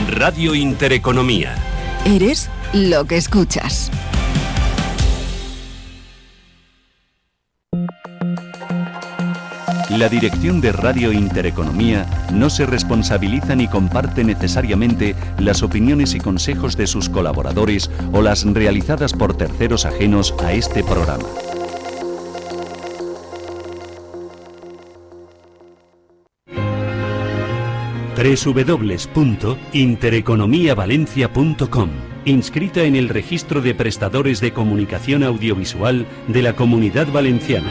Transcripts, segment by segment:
Radio Intereconomía. Eres lo que escuchas. La dirección de Radio Intereconomía no se responsabiliza ni comparte necesariamente las opiniones y consejos de sus colaboradores o las realizadas por terceros ajenos a este programa. www.intereconomiavalencia.com. Inscrita en el registro de prestadores de comunicación audiovisual de la Comunidad Valenciana.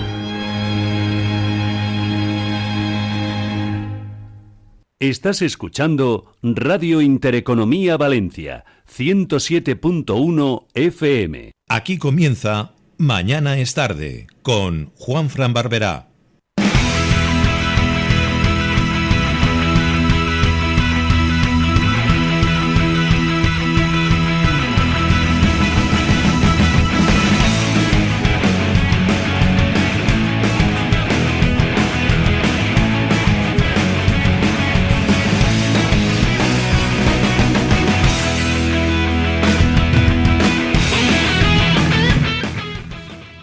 Estás escuchando Radio Intereconomía Valencia, 107.1 FM. Aquí comienza Mañana es tarde, con Juanfran Barberá.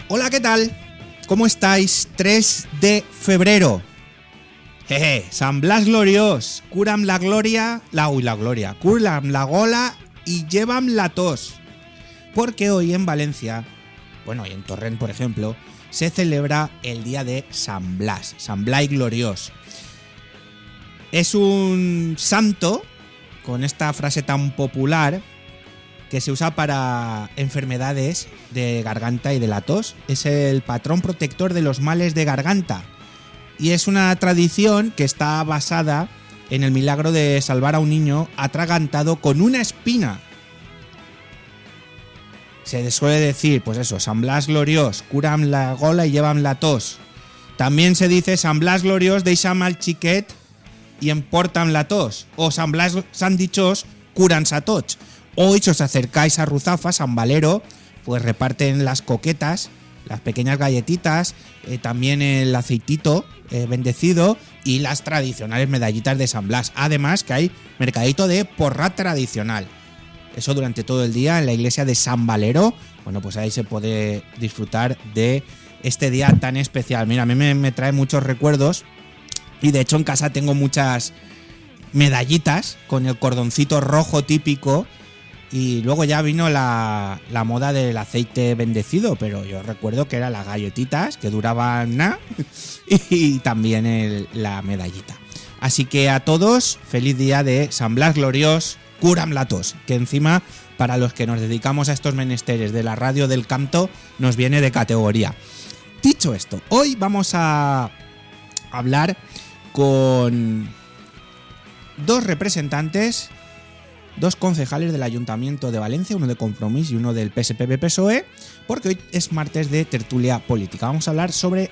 Hola, ¿qué tal? ¿Cómo estáis? 3 de febrero. Jeje, San Blas gloriós, curam la gloria, curam la gola y llevam la tos. Porque hoy en Valencia, bueno, y en Torrent, por ejemplo, se celebra el día de San Blas, San Blai gloriós. Es un santo, con esta frase tan popular, que se usa para enfermedades de garganta y de la tos. Es el patrón protector de los males de garganta. Y es una tradición que está basada en el milagro de salvar a un niño atragantado con una espina. Se suele decir, pues eso, San Blas gloriós, curam la gola y llevam la tos. También se dice San Blas gloriós, deixa'm al xiquet y emportam la tos. O San Blas san dichós, curan-se tots. Hoy, si os acercáis a Ruzafa, San Valero, pues reparten las coquetas, las pequeñas galletitas, también el aceitito bendecido y las tradicionales medallitas de San Blas. Además que hay mercadito de porra tradicional. Eso durante todo el día en la iglesia de San Valero. Bueno, pues ahí se puede disfrutar de este día tan especial. Mira, a mí me trae muchos recuerdos y de hecho en casa tengo muchas medallitas con el cordoncito rojo típico. Y luego ya vino la moda del aceite bendecido, pero yo recuerdo que eran las galletitas que duraban nada y también la medallita. Así que a todos, feliz día de San Blas gloriós, curam la tos, que encima para los que nos dedicamos a estos menesteres de la radio del canto nos viene de categoría. Dicho esto, hoy vamos a hablar con dos representantes, dos concejales del Ayuntamiento de Valencia, uno de Compromís y uno del PSPB-PSOE, porque hoy es martes de tertulia política. Vamos a hablar sobre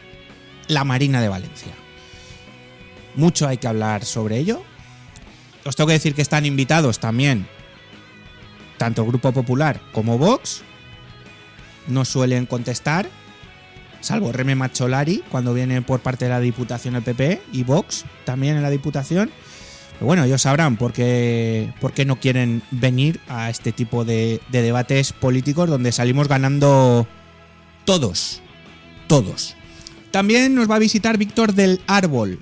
la Marina de Valencia. Mucho hay que hablar sobre ello. Os tengo que decir que están invitados también tanto el Grupo Popular como Vox. No suelen contestar, salvo Reme Macholari cuando viene por parte de la Diputación el PP y Vox también en la Diputación. Pero bueno, ellos sabrán por qué no quieren venir a este tipo de debates políticos donde salimos ganando todos. También nos va a visitar Víctor del Árbol,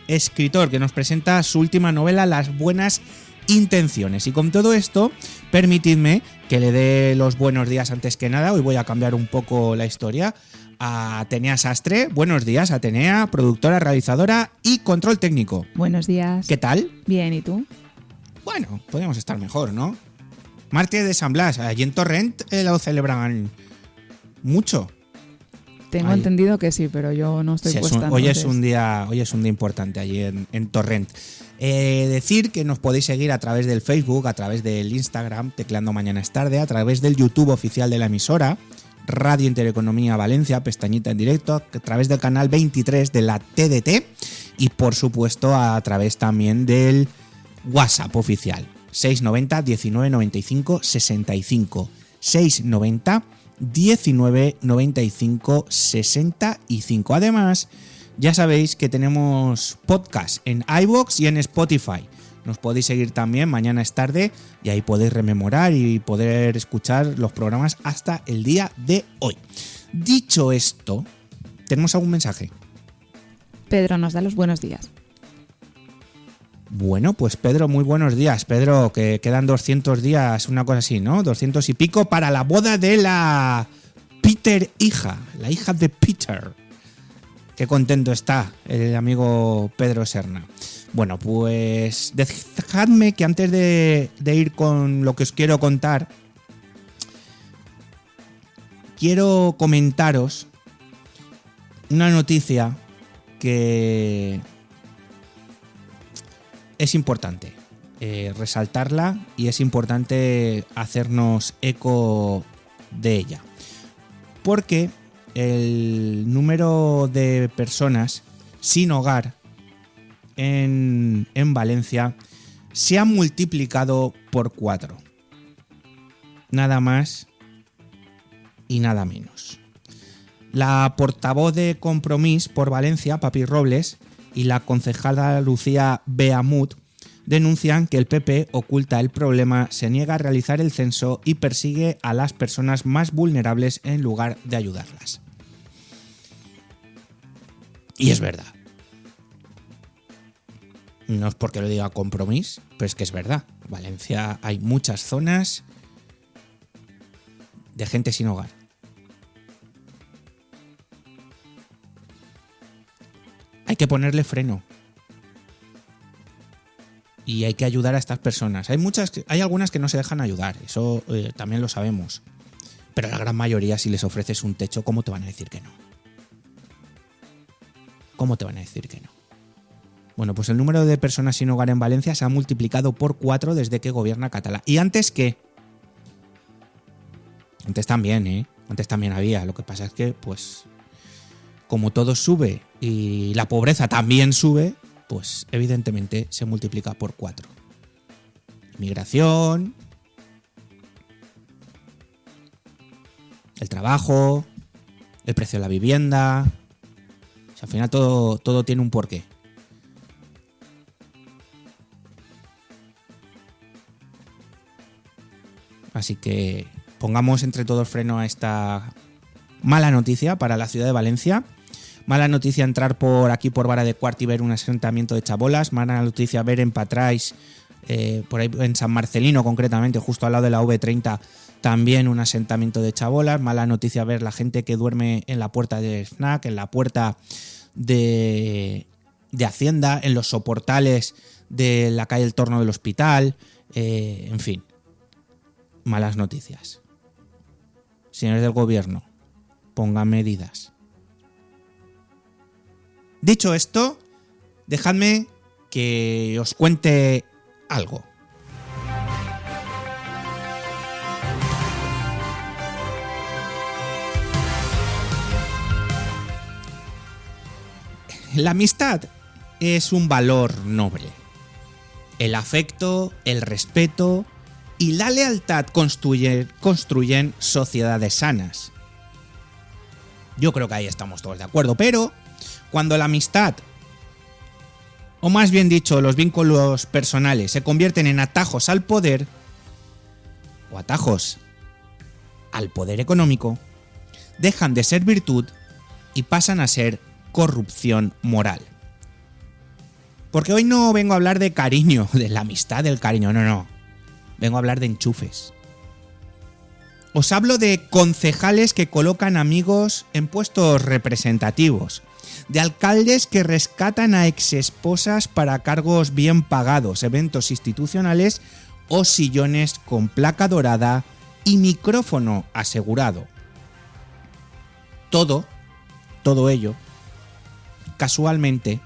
escritor que nos presenta su última novela Las buenas intenciones. Y con todo esto, permitidme que le dé los buenos días antes que nada. Hoy voy a cambiar un poco la historia. A Atenea Sastre. Buenos días, Atenea, productora, realizadora y control técnico. Buenos días. ¿Qué tal? Bien, ¿y tú? Bueno, podríamos estar mejor, ¿no? Martes de San Blas, allí en Torrent lo celebran mucho. Tengo entendido que sí, pero yo no estoy puesta. Hoy es un día importante allí en Torrent. Decir que nos podéis seguir a través del Facebook, a través del Instagram, tecleando Mañana es tarde, a través del YouTube oficial de la emisora, Radio Intereconomía Valencia, pestañita en directo, a través del canal 23 de la TDT y por supuesto a través también del WhatsApp oficial 690 19 95 65 690 19 95 65. Además, ya sabéis que tenemos podcast en iVoox y en Spotify. Nos podéis seguir también, mañana es tarde, y ahí podéis rememorar y poder escuchar los programas hasta el día de hoy. Dicho esto, ¿tenemos algún mensaje? Pedro nos da los buenos días. Bueno, pues Pedro, muy buenos días. Pedro, que quedan 200 días, una cosa así, ¿no? 200 y pico para la boda de la Peter hija, la hija de Peter. Qué contento está el amigo Pedro Serna. Bueno, pues dejadme que antes de ir con lo que os quiero contar, quiero comentaros una noticia que es importante resaltarla y es importante hacernos eco de ella. Porque el número de personas sin hogar en Valencia se ha multiplicado por 4. Nada más y nada menos. La portavoz de Compromís por Valencia, Papi Robles, y la concejala Lucía Beamut denuncian que el PP oculta el problema, se niega a realizar el censo y persigue a las personas más vulnerables en lugar de ayudarlas. Y es verdad. No es porque lo diga Compromís, pero es que es verdad. En Valencia hay muchas zonas de gente sin hogar. Hay que ponerle freno. Y hay que ayudar a estas personas. Hay algunas que no se dejan ayudar, eso también lo sabemos. Pero la gran mayoría, si les ofreces un techo, ¿cómo te van a decir que no? ¿Cómo te van a decir que no? Bueno, pues el número de personas sin hogar en Valencia se ha multiplicado por 4 desde que gobierna Catalá. ¿Y antes qué? Antes también, ¿eh? Antes también había. Lo que pasa es que, pues, como todo sube y la pobreza también sube, pues evidentemente se multiplica por 4. Inmigración, el trabajo, el precio de la vivienda. O sea, al final todo tiene un porqué. Así que pongamos entre todos freno a esta mala noticia para la ciudad de Valencia. Mala noticia entrar por aquí por Vara de Quart y ver un asentamiento de chabolas. Mala noticia ver en Patrais, por ahí en San Marcelino concretamente, justo al lado de la V30, también un asentamiento de chabolas. Mala noticia ver la gente que duerme en la puerta de FNAC, en la puerta de Hacienda, en los soportales de la calle El Torno del Hospital. En fin, malas noticias. Señores del gobierno, pongan medidas. Dicho esto, dejadme que os cuente algo. La amistad es un valor noble. El afecto, el respeto y la lealtad construyen sociedades sanas. Yo creo que ahí estamos todos de acuerdo, pero cuando la amistad, o más bien dicho, los vínculos personales, se convierten en atajos al poder, o atajos al poder económico, dejan de ser virtud y pasan a ser corrupción moral. Porque hoy no vengo a hablar de cariño, de la amistad, del cariño, no. Vengo a hablar de enchufes. Os hablo de concejales que colocan amigos en puestos representativos, de alcaldes que rescatan a exesposas para cargos bien pagados, eventos institucionales o sillones con placa dorada y micrófono asegurado. Todo ello, casualmente,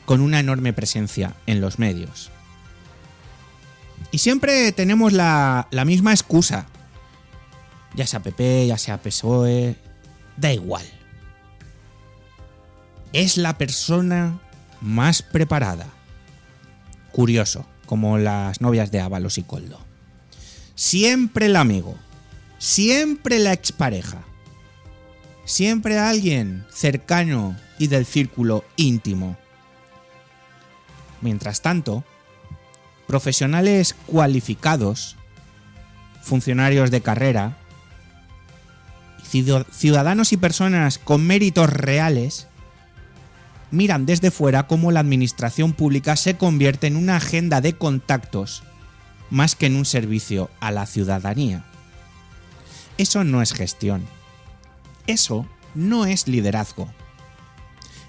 con una enorme presencia en los medios. Y siempre tenemos la misma excusa. Ya sea PP, ya sea PSOE, da igual. Es la persona más preparada. Curioso, como las novias de Ábalos y Coldo. Siempre el amigo, siempre la expareja, siempre alguien cercano y del círculo íntimo. Mientras tanto, profesionales cualificados, funcionarios de carrera, ciudadanos y personas con méritos reales miran desde fuera cómo la administración pública se convierte en una agenda de contactos más que en un servicio a la ciudadanía. Eso no es gestión. Eso no es liderazgo.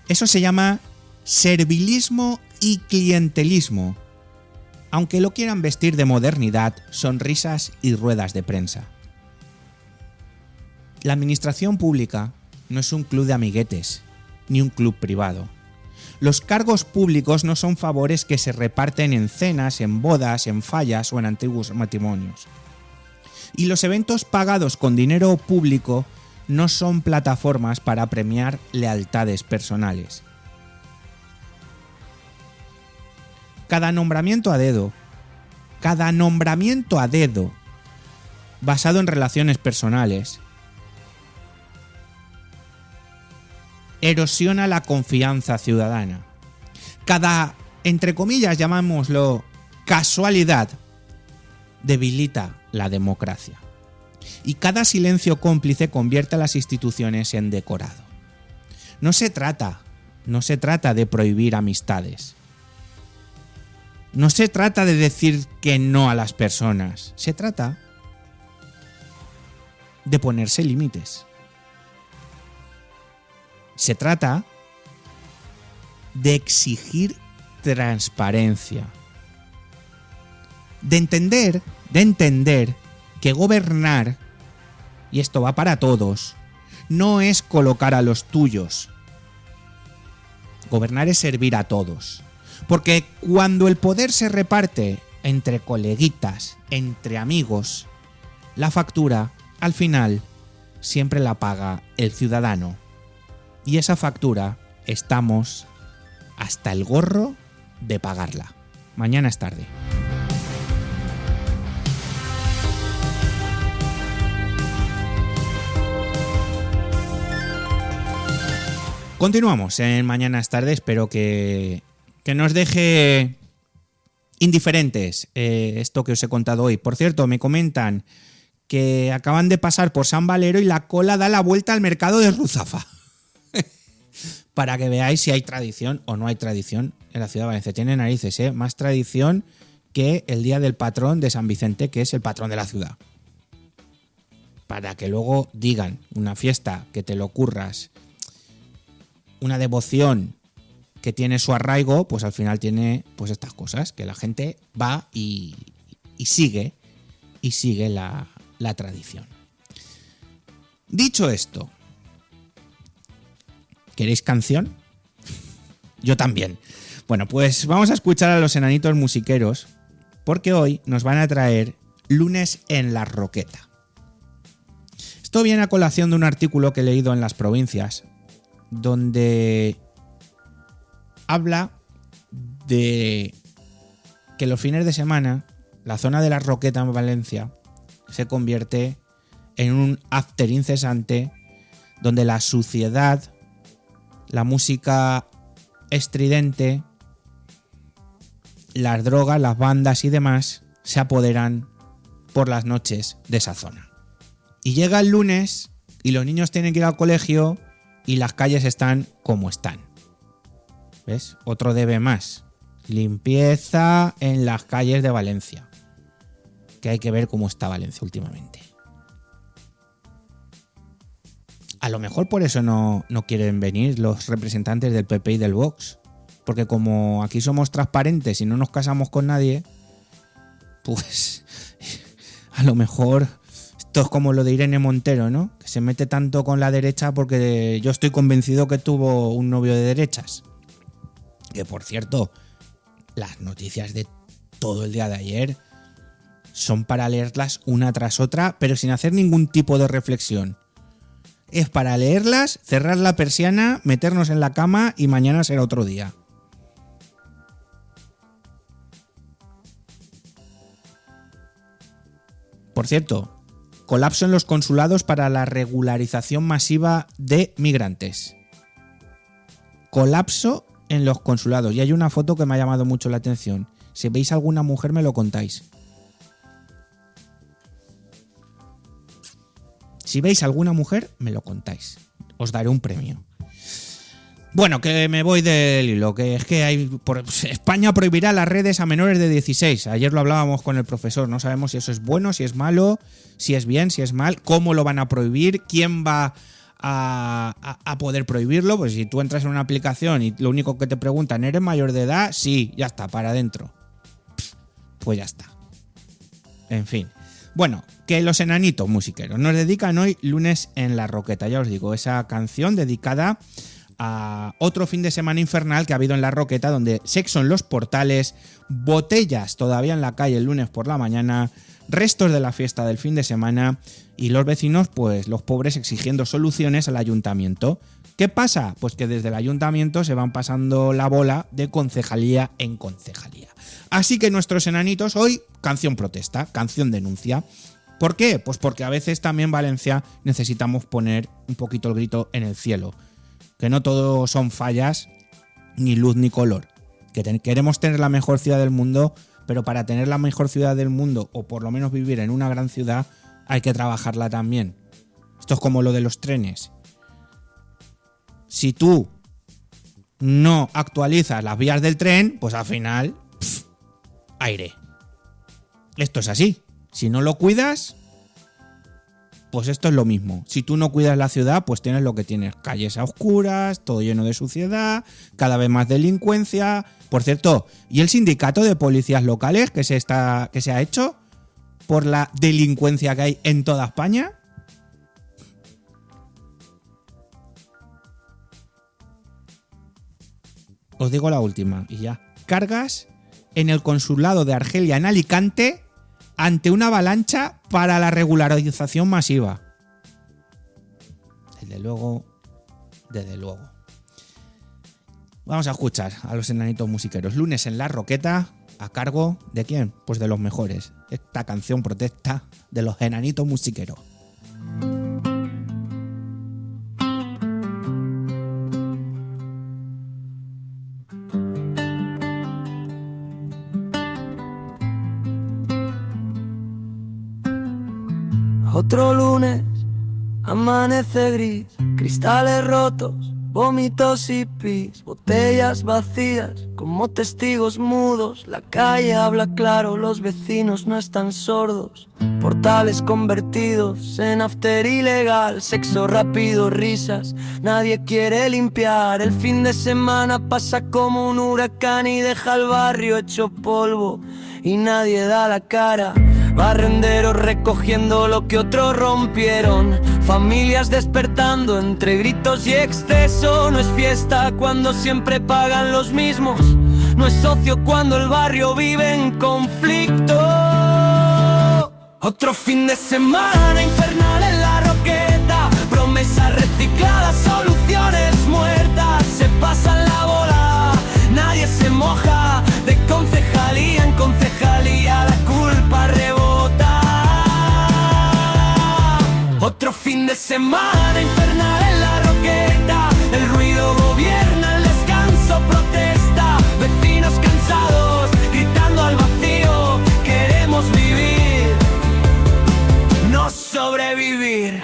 Eso se llama servilismo y clientelismo, aunque lo quieran vestir de modernidad, sonrisas y ruedas de prensa. La administración pública no es un club de amiguetes, ni un club privado. Los cargos públicos no son favores que se reparten en cenas, en bodas, en fallas o en antiguos matrimonios. Y los eventos pagados con dinero público no son plataformas para premiar lealtades personales. Cada nombramiento a dedo, basado en relaciones personales, erosiona la confianza ciudadana. Cada, entre comillas, llamámoslo casualidad, debilita la democracia. Y cada silencio cómplice convierte a las instituciones en decorado. No se trata de prohibir amistades. No se trata de decir que no a las personas. Se trata de ponerse límites. Se trata de exigir transparencia. De entender que gobernar, y esto va para todos, no es colocar a los tuyos. Gobernar es servir a todos. Porque cuando el poder se reparte entre coleguitas, entre amigos, la factura, al final, siempre la paga el ciudadano. Y esa factura estamos hasta el gorro de pagarla. Mañana es tarde. Continuamos en Mañana es tarde. Espero que nos deje indiferentes esto que os he contado hoy. Por cierto, me comentan que acaban de pasar por San Valero y la cola da la vuelta al mercado de Ruzafa. Para que veáis si hay tradición o no hay tradición en la ciudad de Valencia. Tiene narices, más tradición que el día del patrón de San Vicente, que es el patrón de la ciudad. Para que luego digan una fiesta que te lo curras, una devoción que tiene su arraigo, pues al final tiene pues estas cosas, que la gente va y sigue la tradición. Dicho esto, ¿queréis canción? Yo también. Bueno, pues vamos a escuchar a los Enanitos Musiqueros, porque hoy nos van a traer Lunes en la Roqueta. Esto viene a colación de un artículo que he leído en Las Provincias, donde habla de que los fines de semana la zona de la Roqueta en Valencia se convierte en un after incesante donde la suciedad, la música estridente, las drogas, las bandas y demás se apoderan por las noches de esa zona. Y llega el lunes y los niños tienen que ir al colegio y las calles están como están. ¿Ves? Otro debe más. Limpieza en las calles de Valencia. Que hay que ver cómo está Valencia últimamente. A lo mejor por eso no quieren venir los representantes del PP y del Vox. Porque como aquí somos transparentes y no nos casamos con nadie, pues a lo mejor esto es como lo de Irene Montero, ¿no? Que se mete tanto con la derecha porque yo estoy convencido que tuvo un novio de derechas. Que por cierto, las noticias de todo el día de ayer son para leerlas una tras otra, pero sin hacer ningún tipo de reflexión. Es para leerlas, cerrar la persiana, meternos en la cama y mañana será otro día. Por cierto, colapso en los consulados para la regularización masiva de migrantes. Colapso en los consulados. Y hay una foto que me ha llamado mucho la atención. Si veis alguna mujer, me lo contáis. Si veis alguna mujer, me lo contáis. Os daré un premio. Bueno, que me voy del hilo, que es que España prohibirá las redes a menores de 16. Ayer lo hablábamos con el profesor, no sabemos si eso es bueno, si es malo, si es bien, si es mal, cómo lo van a prohibir, quién va a poder prohibirlo. Pues si tú entras en una aplicación y lo único que te preguntan, ¿eres mayor de edad? Sí, ya está, para adentro. Pues ya está. En fin. Bueno, que los enanitos musiqueros nos dedican hoy Lunes en la Roqueta. Ya os digo, esa canción dedicada a otro fin de semana infernal que ha habido en la Roqueta, donde sexo en los portales, botellas todavía en la calle el lunes por la mañana, restos de la fiesta del fin de semana y los vecinos, pues los pobres, exigiendo soluciones al ayuntamiento. ¿Qué pasa? Pues que desde el ayuntamiento se van pasando la bola de concejalía en concejalía. Así que nuestros enanitos hoy, canción protesta, canción denuncia. ¿Por qué? Pues porque a veces también Valencia necesitamos poner un poquito el grito en el cielo. Que no todo son fallas, ni luz ni color. Que queremos tener la mejor ciudad del mundo, pero para tener la mejor ciudad del mundo, o por lo menos vivir en una gran ciudad, hay que trabajarla también. Esto es como lo de los trenes. Si tú no actualizas las vías del tren, pues al final, aire. Esto es así. Si no lo cuidas, pues esto es lo mismo. Si tú no cuidas la ciudad, pues tienes lo que tienes. Calles a oscuras, todo lleno de suciedad, cada vez más delincuencia. Por cierto, ¿y el sindicato de policías locales que se ha hecho por la delincuencia que hay en toda España? Os digo la última y ya. Cargas en el consulado de Argelia en Alicante ante una avalancha para la regularización masiva. Desde luego. Vamos a escuchar a los enanitos musiqueros. Lunes en la Roqueta, a cargo ¿de quién? Pues de los mejores. Esta canción protesta de los enanitos musiqueros. Otro lunes, amanece gris, cristales rotos, vómitos y pis, botellas vacías como testigos mudos. La calle habla claro, los vecinos no están sordos. Portales convertidos en after ilegal, sexo rápido, risas, nadie quiere limpiar. El fin de semana pasa como un huracán y deja el barrio hecho polvo y nadie da la cara. Barrenderos recogiendo lo que otros rompieron, familias despertando entre gritos y exceso. No es fiesta cuando siempre pagan los mismos, no es socio cuando el barrio vive en conflicto. Otro fin de semana infernal en la Roqueta, promesas recicladas, soluciones muertas, se pasan la bola, nadie se moja, de concejalía en concejalía la culpa rebota. Otro fin de semana infernal en la Roqueta, el ruido gobierna, el descanso protesta, vecinos cansados gritando al vacío, queremos vivir, no sobrevivir.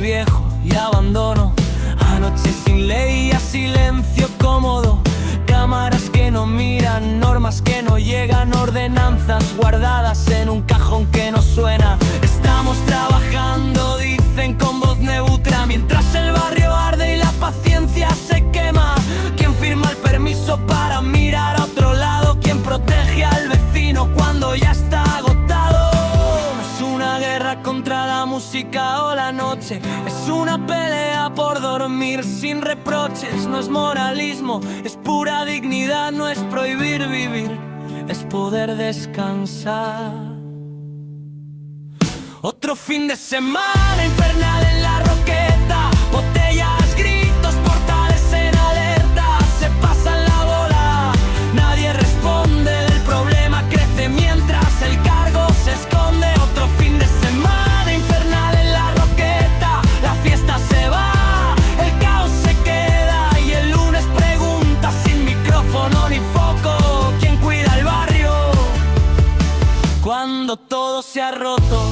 Viejo y abandono, anoche sin ley y a silencio cómodo, cámaras que no miran, normas que no llegan, ordenanzas guardadas en un cajón que no suena. Estamos trabajando, dicen con voz neutra, mientras el barrio arde y la paciencia se quema. ¿Quién firma el permiso para mirar a otro lado? ¿Quién protege al vecino cuando ya está agotado? No es una guerra contra la música o la noche, es una pelea por dormir sin reproches. No es moralismo, es pura dignidad, no es prohibir vivir, es poder descansar. Otro fin de semana infernal en la Roqueta, botellas, gritos, portales en alerta, se pasan la bola, nadie responde del problema que cuando todo se ha roto.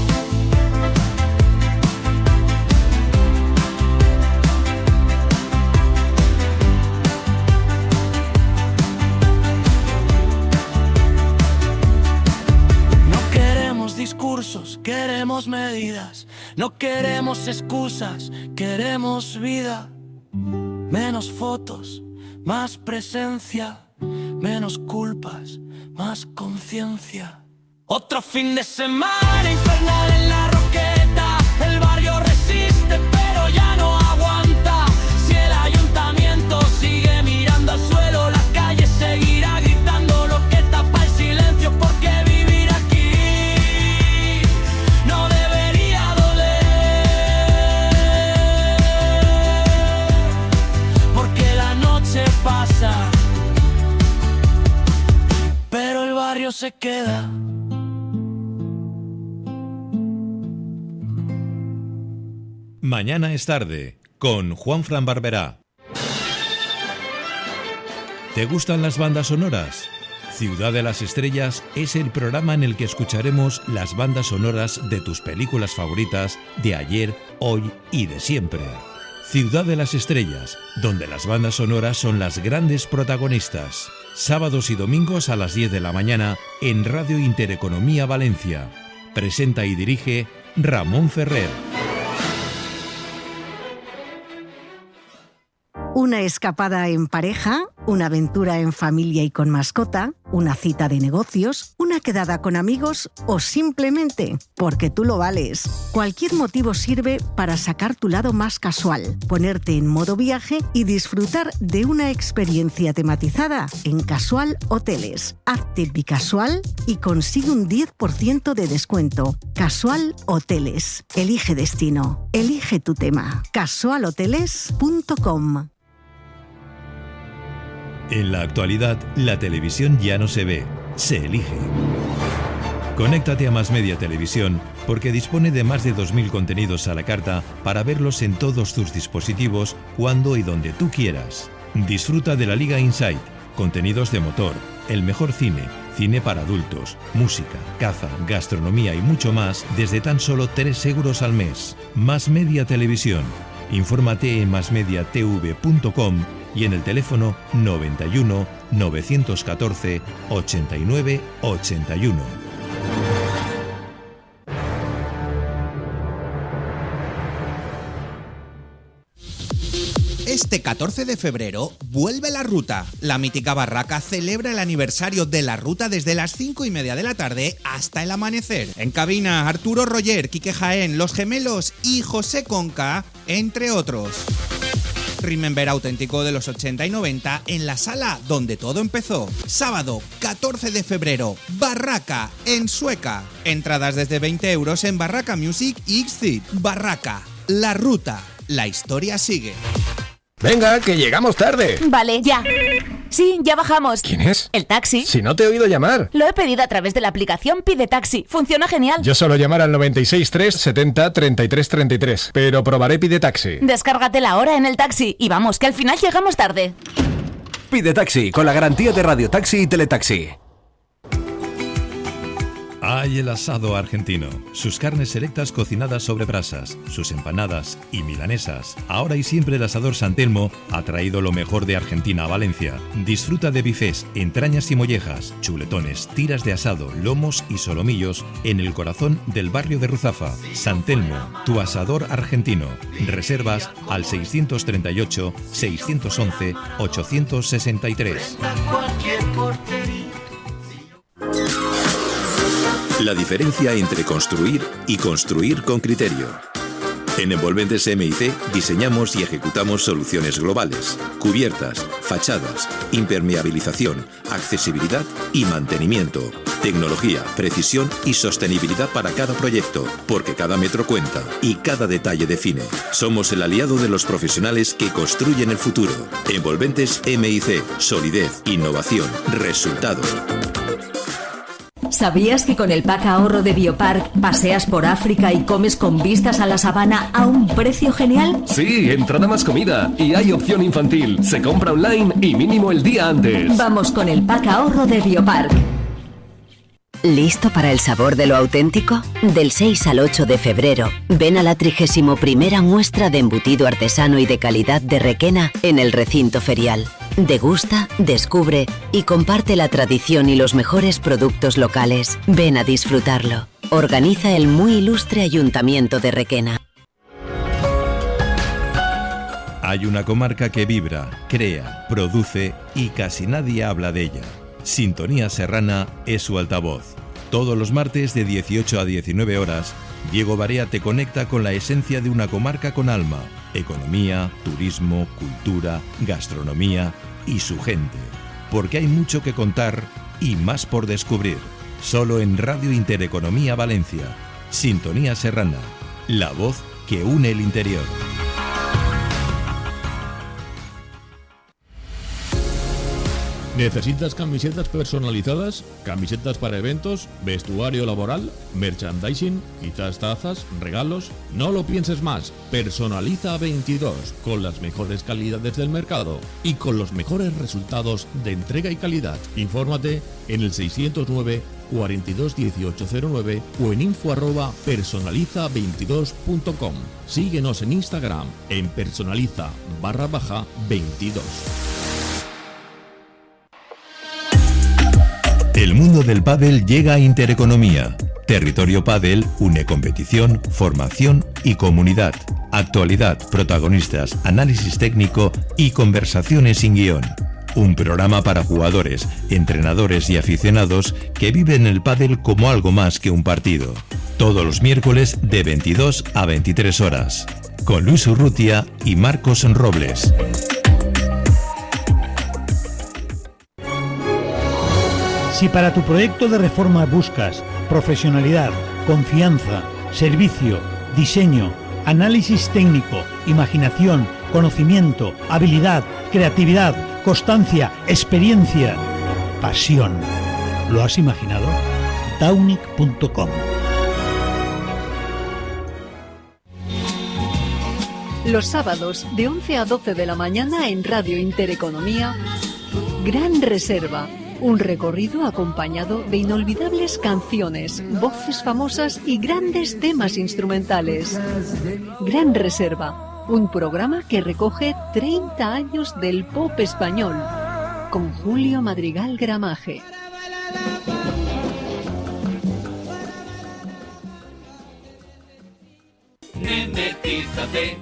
Discursos, queremos medidas, no queremos excusas, queremos vida. Menos fotos, más presencia, menos culpas, más conciencia. Otro fin de semana infernal en la Roqueta, el barrio resiste pero ya no aguanta. Si el ayuntamiento sigue mirando al suelo, la calle seguirá gritando lo que tapa el silencio, porque vivir aquí pasa, pero el barrio se queda. Mañana es tarde, con Juanfran Barberá. ¿Te gustan las bandas sonoras? Ciudad de las Estrellas es el programa en el que escucharemos las bandas sonoras de tus películas favoritas de ayer, hoy y de siempre. Ciudad de las Estrellas, donde las bandas sonoras son las grandes protagonistas. Sábados y domingos a las 10 de la mañana en Radio Intereconomía Valencia. Presenta y dirige Ramón Ferrer. Una escapada en pareja, una aventura en familia y con mascota, una cita de negocios, una quedada con amigos o simplemente porque tú lo vales. Cualquier motivo sirve para sacar tu lado más casual, ponerte en modo viaje y disfrutar de una experiencia tematizada en Casual Hoteles. Hazte bicasual y consigue un 10% de descuento. Casual Hoteles. Elige destino. Elige tu tema. casualhoteles.com. En la actualidad, la televisión ya no se ve, se elige. Conéctate a Más Media Televisión porque dispone de más de 2.000 contenidos a la carta para verlos en todos tus dispositivos, cuando y donde tú quieras. Disfruta de la Liga Insight, contenidos de motor, el mejor cine, cine para adultos, música, caza, gastronomía y mucho más desde tan solo 3 euros al mes. Más Media Televisión. Infórmate en masmediatv.com y en el teléfono 91 914 89 81. Este 14 de febrero vuelve La Ruta. La mítica barraca celebra el aniversario de La Ruta desde las 5:30 de la tarde hasta el amanecer. En cabina, Arturo Roger, Quique Jaén, Los Gemelos y José Conca, entre otros. Remember auténtico de los 80 y 90 en la sala donde todo empezó. Sábado 14 de febrero, Barraca en Sueca. Entradas desde 20 euros en Barraca Music y Xcit. Barraca, La Ruta, la historia sigue. Venga, que llegamos tarde. Vale, ya. Sí, ya bajamos. ¿Quién es? El taxi. Si no te he oído llamar. Lo he pedido a través de la aplicación Pide Taxi. Funciona genial. Yo suelo llamar al 963 70 33 33, pero probaré Pide Taxi. Descárgatela ahora en el taxi y vamos, que al final llegamos tarde. Pide Taxi, con la garantía de Radio Taxi y Teletaxi. Hay el asado argentino, sus carnes selectas cocinadas sobre brasas, sus empanadas y milanesas. Ahora y siempre el Asador San Telmo ha traído lo mejor de Argentina a Valencia. Disfruta de bifés, entrañas y mollejas, chuletones, tiras de asado, lomos y solomillos en el corazón del barrio de Ruzafa. San Telmo, tu asador argentino. Reservas al 638 611 863. La diferencia entre construir y construir con criterio. En Envolventes M&C diseñamos y ejecutamos soluciones globales, cubiertas, fachadas, impermeabilización, accesibilidad y mantenimiento, tecnología, precisión y sostenibilidad para cada proyecto, porque cada metro cuenta y cada detalle define. Somos el aliado de los profesionales que construyen el futuro. Envolventes M&C, solidez, innovación, resultado. ¿Sabías que con el pack ahorro de Biopark paseas por África y comes con vistas a la sabana a un precio genial? Sí, entrada más comida y hay opción infantil. Se compra online y mínimo el día antes. Vamos con el pack ahorro de Biopark. ¿Listo para el sabor de lo auténtico? Del 6 al 8 de febrero, ven a la 31ª muestra de embutido artesano y de calidad de Requena en el recinto ferial. Degusta, descubre y comparte la tradición y los mejores productos locales. Ven a disfrutarlo. Organiza el muy ilustre Ayuntamiento de Requena. Hay una comarca que vibra, crea, produce y casi nadie habla de ella. Sintonía Serrana es su altavoz. Todos los martes de 18 a 19 horas, Diego Barea te conecta con la esencia de una comarca con alma, economía, turismo, cultura, gastronomía y su gente. Porque hay mucho que contar y más por descubrir. Solo en Radio Intereconomía Valencia. Sintonía Serrana, la voz que une el interior. ¿Necesitas camisetas personalizadas? ¿Camisetas para eventos? ¿Vestuario laboral? ¿Merchandising? ¿Quizás tazas? ¿Regalos? No lo pienses más. Personaliza 22 con las mejores calidades del mercado y con los mejores resultados de entrega y calidad. Infórmate en el 609 42 1809 o en info@personaliza22.com. Síguenos en Instagram en personaliza_22. El mundo del pádel llega a Intereconomía. Territorio Pádel une competición, formación y comunidad. Actualidad, protagonistas, análisis técnico y conversaciones sin guión. Un programa para jugadores, entrenadores y aficionados que viven el pádel como algo más que un partido. Todos los miércoles de 22 a 23 horas. Con Luis Urrutia y Marcos Robles. Si para tu proyecto de reforma buscas profesionalidad, confianza, servicio, diseño, análisis técnico, imaginación, conocimiento, habilidad, creatividad, constancia, experiencia, pasión, ¿lo has imaginado? Taunic.com. Los sábados de 11 a 12 de la mañana en Radio Intereconomía, Gran Reserva. Un recorrido acompañado de inolvidables canciones, voces famosas y grandes temas instrumentales. Gran Reserva, un programa que recoge 30 años del pop español, con Julio Madrigal Gramaje.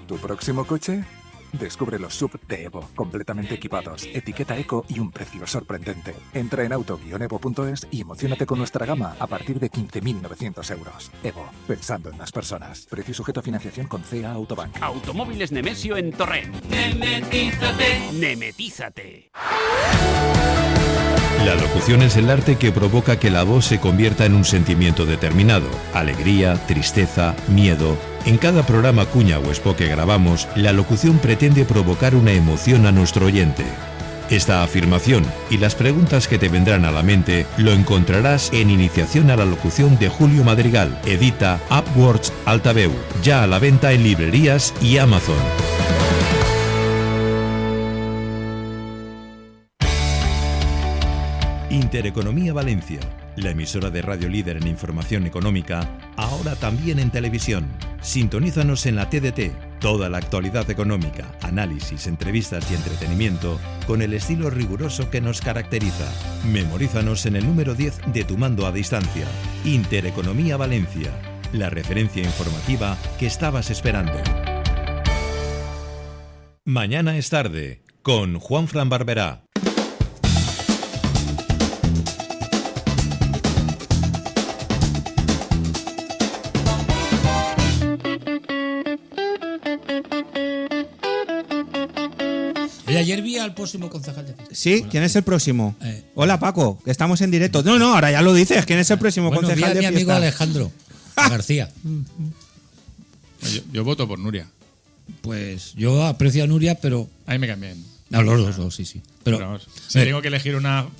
¿Tu próximo coche? Descubre los SUV de Evo, completamente equipados, etiqueta eco y un precio sorprendente. Entra en auto-evo.es y emociónate con nuestra gama a partir de 15.900 euros. Evo, pensando en las personas. Precio sujeto a financiación con CA Autobank. Automóviles Nemesio en Torrent. Nemetízate. Nemetízate. La locución es el arte que provoca que la voz se convierta en un sentimiento determinado. Alegría, tristeza, miedo. En cada programa cuña o spot que grabamos, la locución pretende provocar una emoción a nuestro oyente. Esta afirmación y las preguntas que te vendrán a la mente lo encontrarás en Iniciación a la Locución de Julio Madrigal. Edita Upwords Altaveu. Ya a la venta en librerías y Amazon. Intereconomía Valencia, la emisora de radio líder en información económica, ahora también en televisión. Sintonízanos en la TDT, toda la actualidad económica, análisis, entrevistas y entretenimiento con el estilo riguroso que nos caracteriza. Memorízanos en el número 10 de tu mando a distancia. Intereconomía Valencia, la referencia informativa que estabas esperando. Mañana es tarde, con Juanfran Barberá. Ayer vi al próximo concejal de fiesta. Sí, ¿quién es el próximo? Hola Paco, que estamos en directo. No, ahora ya lo dices. ¿Quién es el próximo concejal de fiesta? Mi amigo Alejandro García. Yo voto por Nuria. Pues yo aprecio a Nuria, pero... A mí me cambian. No, los dos, sí. Pero vamos, si tengo que elegir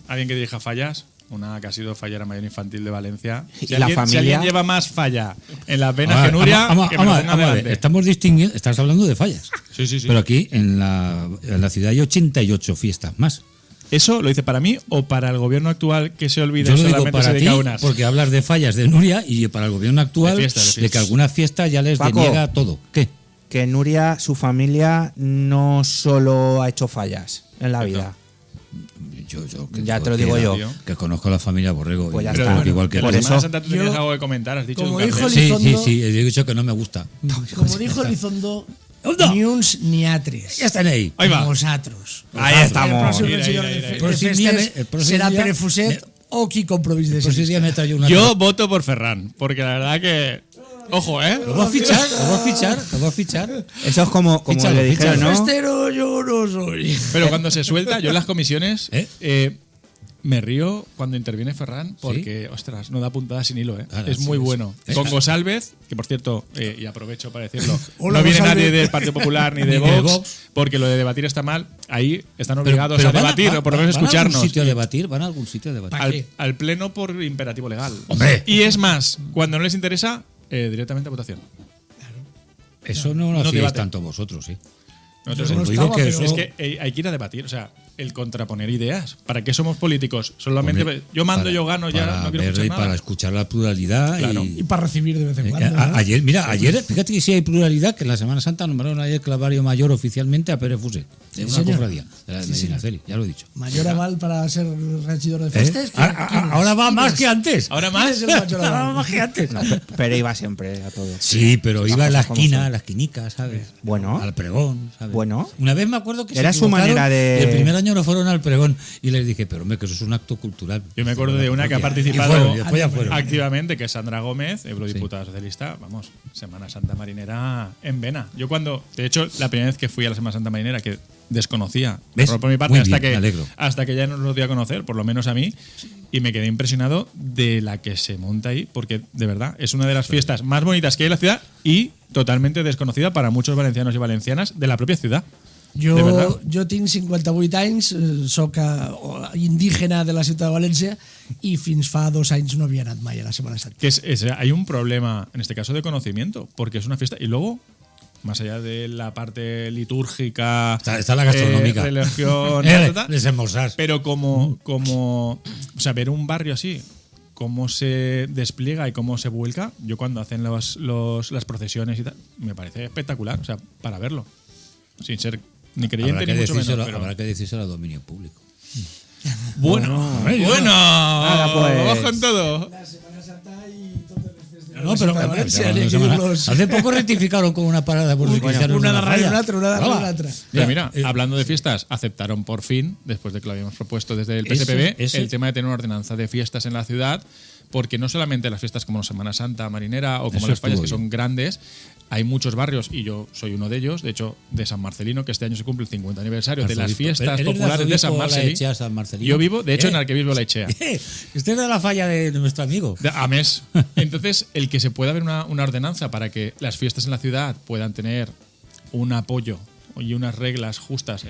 alguien que dirija Fallas, una que ha sido fallera mayor infantil de Valencia. Si alguien lleva más falla en las venas que Nuria, que me lo ponga delante. Estamos distinguiendo, estás hablando de Fallas. Sí. Pero aquí en la ciudad hay 88 fiestas más. ¿Eso lo dice para mí o para el gobierno actual que se olvida Yo lo solamente digo para se dedica ti, a unas? porque hablas de fallas de Nuria y para el gobierno actual de que algunas fiestas ya les Paco, deniega todo. ¿Qué? Que Nuria, su familia, no solo ha hecho fallas en la vida. Ya te lo digo yo. Que conozco a la familia Borrego. Pues ya Pero, está. igual que por la eso. Semana Santa tú tenías algo que comentar, has dicho. Como un dijo cartel. Elizondo- Sí, he dicho que no me gusta. Como dijo Elizondo, ni uns ni atres. Ya están ahí. Ahí va. Vosotros. Ahí estamos. El Mira, próximo mira, de mira. El próximo día será Pere Fuset o qui compromís de Pues ese día me traigo una. Yo voto por Ferran, porque la verdad que. Ojo, ¿eh? Lo voy a fichar. Eso es como Fichalo, le dijeron, fichalo. ¿no? Festero yo no soy. Pero cuando se suelta, yo en las comisiones me río cuando interviene Ferran porque, ostras, no da puntada sin hilo, ¿eh? Ahora, es sí, muy sí. bueno. Con Gosálvez, que por cierto, y aprovecho para decirlo, Hola, no viene Gosálvez. nadie del Partido Popular ni de Ni de Vox, Vox. porque lo de debatir está mal. Ahí están obligados Pero a debatir, o por lo menos ¿van a escucharnos. algún sitio a debatir? ¿Van a algún sitio a debatir? Al pleno por imperativo legal. ¡Hombre! Y es más, cuando no les interesa, directamente a votación. Eso no lo No hacéis debate. tanto vosotros, sí. Nosotros Yo no Os digo estaba, que pero- es que hay que ir a debatir, o sea, el contraponer ideas. ¿Para qué somos políticos? Solamente Hombre, yo mando, para- yo gano, ya para no quiero ver escuchar y nada. para escuchar la pluralidad Claro. Y para recibir de vez en cuando. ¿no? Ayer, fíjate que sí hay pluralidad, que en la Semana Santa nombraron ayer clavario mayor oficialmente a Pere Fuset, de una señor. cofradía, de la Sí, Medina señor. Celi, ya lo he dicho. Mayor aval para ser regidor de festes. Ahora va más que antes. Ahora más. ¿Quién es el mayor Ahora va aval? más que antes. Pero iba siempre a todo. Sí, pero Las iba a la cosas como esquina, son. a la esquinica, ¿sabes? Bueno. Al pregón, ¿sabes? Bueno. Una vez me acuerdo que Era se su equivocaron manera de- y el primer año no fueron al pregón y les dije, pero hombre, que eso es un acto cultural. Yo me acuerdo de una que ha Y participado fueron, y después ya fueron. activamente, que es Sandra Gómez, eurodiputada socialista. Vamos, Semana Santa Marinera en vena. Yo de hecho, la primera vez que fui a la Semana Santa Marinera, que desconocía, ¿Ves? por mi parte, Muy hasta bien, me alegro. que ya nos lo dio a conocer, por lo menos a mí, y me quedé impresionado de la que se monta ahí, porque de verdad es una de las fiestas más bonitas que hay en la ciudad y totalmente desconocida para muchos valencianos y valencianas de la propia ciudad. De verdad. Jo tinc 58 anys, soc indígena de la ciutat de València i fins fa 2 anys no havia anat mai a la Setmana Santa. Hay un problema, en este caso, de conocimiento, porque es una fiesta. Y luego, más allá de la parte litúrgica, Está la gastronómica. religión, Desembolsar. pero como o sea, ver un barrio así, cómo se despliega y cómo se vuelca, yo cuando hacen las procesiones y tal, me parece espectacular, o sea, para verlo, sin ser ni creyente ni mucho menos. Pero Habrá que decírselo a dominio público. bueno, Nada, pues. vamos con todo. La Setmana Santa i totes les festes de No, la pero ciutat de València, n'hi ha que dir-los. hace poco rectificaron con una parada por si quisieron Una una darrere falla. una altra, una darrere una altra. Pero mira, hablando de fiestas, aceptaron por fin, después de que lo habíamos propuesto desde el PSPB, el tema de tener una ordenanza de fiestas en la ciudad, porque no solamente las fiestas como la Semana Santa Marinera o como Eso las fallas, estuvo que son bien. grandes, hay muchos barrios, y yo soy uno de ellos, de hecho, de San Marcelino, que este año se cumple el 50 aniversario de las Arzobispo. fiestas ¿Eres de populares de San Arzobispo Marcelino. Laechea, San Marcelino? Yo vivo, de hecho, en Arquebisbo Laechea. Usted es de la falla de nuestro amigo. A mes. Entonces, el que se pueda haber una ordenanza para que las fiestas en la ciudad puedan tener un apoyo y unas reglas justas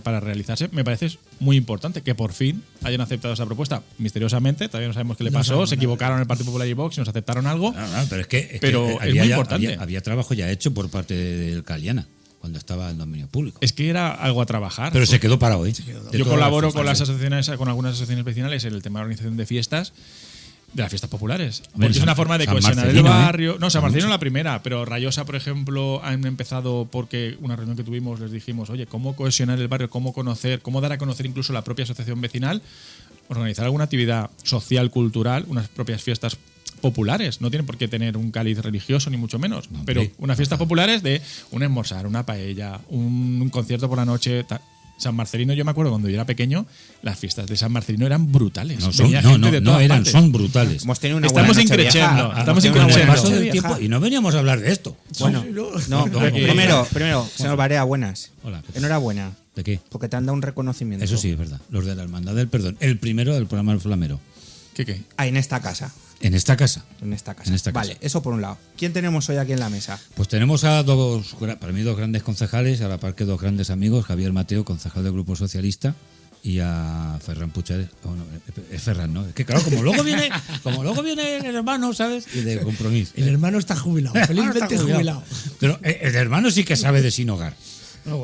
para realizarse, me parece muy importante que por fin hayan aceptado esa propuesta. Misteriosamente, todavía no sabemos qué le pasó, se equivocaron el Partido Popular y Vox y nos aceptaron algo. No, pero es que es muy importante. Había trabajo ya hecho por parte del Caliana cuando estaba en dominio público. Es que era algo a trabajar. Pero se quedó parado, ¿eh? Yo colaboro con las asociaciones, con algunas asociaciones vecinales en el tema de organización de fiestas. De las fiestas populares. Porque es una forma de cohesionar el barrio. No, San Marcelino la primera, pero Rayosa, por ejemplo, han empezado porque una reunión que tuvimos les dijimos, oye, ¿cómo cohesionar el barrio? ¿Cómo conocer? ¿Cómo dar a conocer incluso la propia asociación vecinal? Organizar alguna actividad social, cultural, unas propias fiestas populares. No tienen por qué tener un cáliz religioso, ni mucho menos. Pero unas fiestas populares de un esmorzar, una paella, un concierto por la noche. San Marcelino, yo me acuerdo cuando yo era pequeño, las fiestas de San Marcelino eran brutales. Son brutales. Hemos tenido una estamos buena noche increchendo. vieja. Estamos Hemos tenido una buena increchendo. noche Del tiempo, vieja. y no veníamos a hablar de esto. Bueno, primero, señor Barea, buenas. Hola. Enhorabuena. ¿De qué? Porque te han dado un reconocimiento. Eso sí, es verdad. Los de la Hermandad del Perdón. El primero del programa El Flamero. ¿Qué? Ah, en esta casa. En esta casa. En esta casa. En esta casa. Vale, eso por un lado. ¿Quién tenemos hoy aquí en la mesa? Pues tenemos a para mí dos grandes concejales, a la par que dos grandes amigos, Javier Mateo, concejal del Grupo Socialista, y a Ferran Puigcercas. Es Ferran, ¿no? Es que claro, como luego viene el hermano, ¿sabes? Y de Compromís. El hermano está jubilado, felizmente jubilado. Pero el hermano sí que sabe de sin hogar.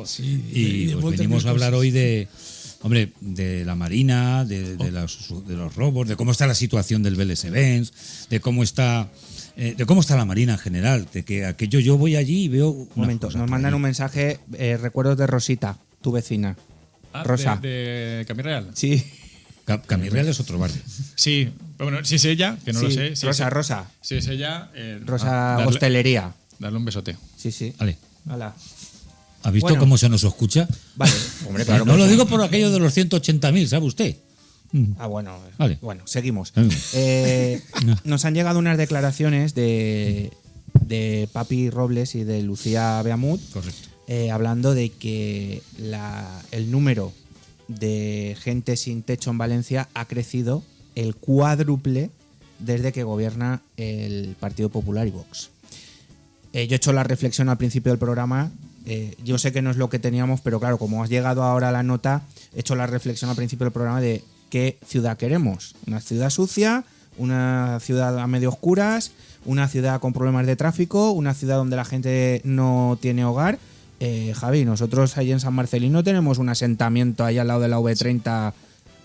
Sí, Y pues venimos a hablar hoy de hombre, de la Marina, de los robos, de cómo está la situación del Vélez-Evens, de cómo está la Marina en general, de que aquello yo voy allí y veo... Un momento, nos mandan un mensaje, recuerdos de Rosita, tu vecina. Rosa. ¿De Camirreal? Sí. Camirreal es otro barrio. Sí, bueno, si es ella, que no lo sé. Si Rosa. Si es ella... Rosa Hostelería. Darle un besote. Sí. Vale. Hola. ¿Ha visto cómo se nos escucha? Vale. Hombre, claro. No lo digo por aquello de los 180.000, ¿sabe usted? Bueno. Vale. Bueno, seguimos. Nos han llegado unas declaraciones de Papi Robles y de Lucía Beamut. Correcto. Hablando de que el número de gente sin techo en Valencia ha crecido el cuádruple desde que gobierna el Partido Popular y Vox. Yo he hecho la reflexión al principio del programa. Yo sé que no es lo que teníamos, pero claro, como has llegado ahora a la nota, he hecho la reflexión al principio del programa de qué ciudad queremos. Una ciudad sucia, una ciudad a medio oscuras, una ciudad con problemas de tráfico, una ciudad donde la gente no tiene hogar. Javi, nosotros ahí en San Marcelino tenemos un asentamiento ahí al lado de la V30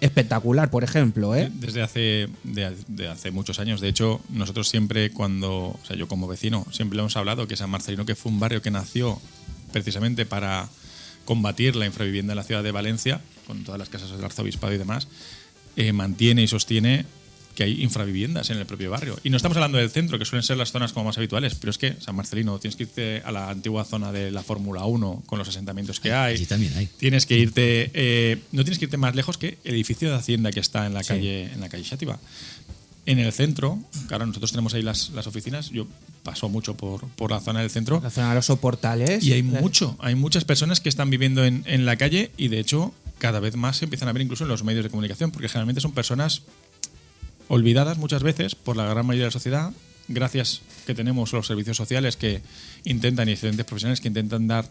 espectacular, por ejemplo. Desde hace muchos años. De hecho, nosotros siempre yo como vecino, siempre hemos hablado que San Marcelino, que fue un barrio que nació precisamente para combatir la infravivienda en la ciudad de Valencia, con todas las casas del arzobispado y demás, mantiene y sostiene que hay infraviviendas en el propio barrio. Y no estamos hablando del centro, que suelen ser las zonas como más habituales, pero es que San Marcelino, tienes que irte a la antigua zona de la Fórmula 1 con los asentamientos que hay. Allí también hay. Tienes que irte, no tienes que irte más lejos que el edificio de Hacienda que está en la calle Xàtiva. En el centro, claro, nosotros tenemos ahí las oficinas. Yo paso mucho por la zona del centro. La zona de los soportales. Y hay muchas personas que están viviendo en la calle, y de hecho cada vez más se empiezan a ver incluso en los medios de comunicación, porque generalmente son personas olvidadas muchas veces por la gran mayoría de la sociedad, gracias que tenemos los servicios sociales que intentan, y excelentes profesionales que intentan dar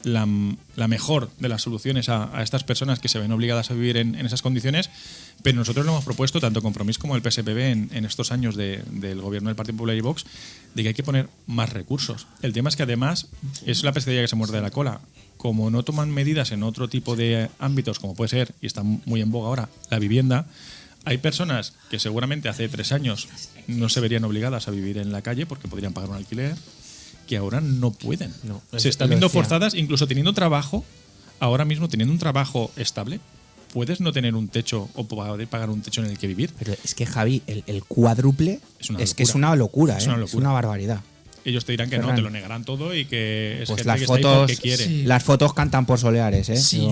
la mejor de las soluciones a estas personas que se ven obligadas a vivir en esas condiciones. Pero nosotros lo hemos propuesto, tanto Compromís como el PSPB, en estos años del gobierno del Partido Popular y Vox, de que hay que poner más recursos. El tema es que además es la pescadilla que se muerde la cola. Como no toman medidas en otro tipo de ámbitos, como puede ser, y está muy en boga ahora, la vivienda, hay personas que seguramente hace 3 años no se verían obligadas a vivir en la calle porque podrían pagar un alquiler, que ahora no pueden. Se están viendo forzadas, incluso teniendo trabajo, ahora mismo teniendo un trabajo estable, puedes no tener un techo o poder pagar un techo en el que vivir. Pero es que, Javi, el cuádruple es una locura. Es una barbaridad. Ellos te dirán que no, te lo negarán todo y que es pues gente las que fotos, está ahí porque quiere. Sí. Las fotos cantan por soleares, ¿eh? Sí,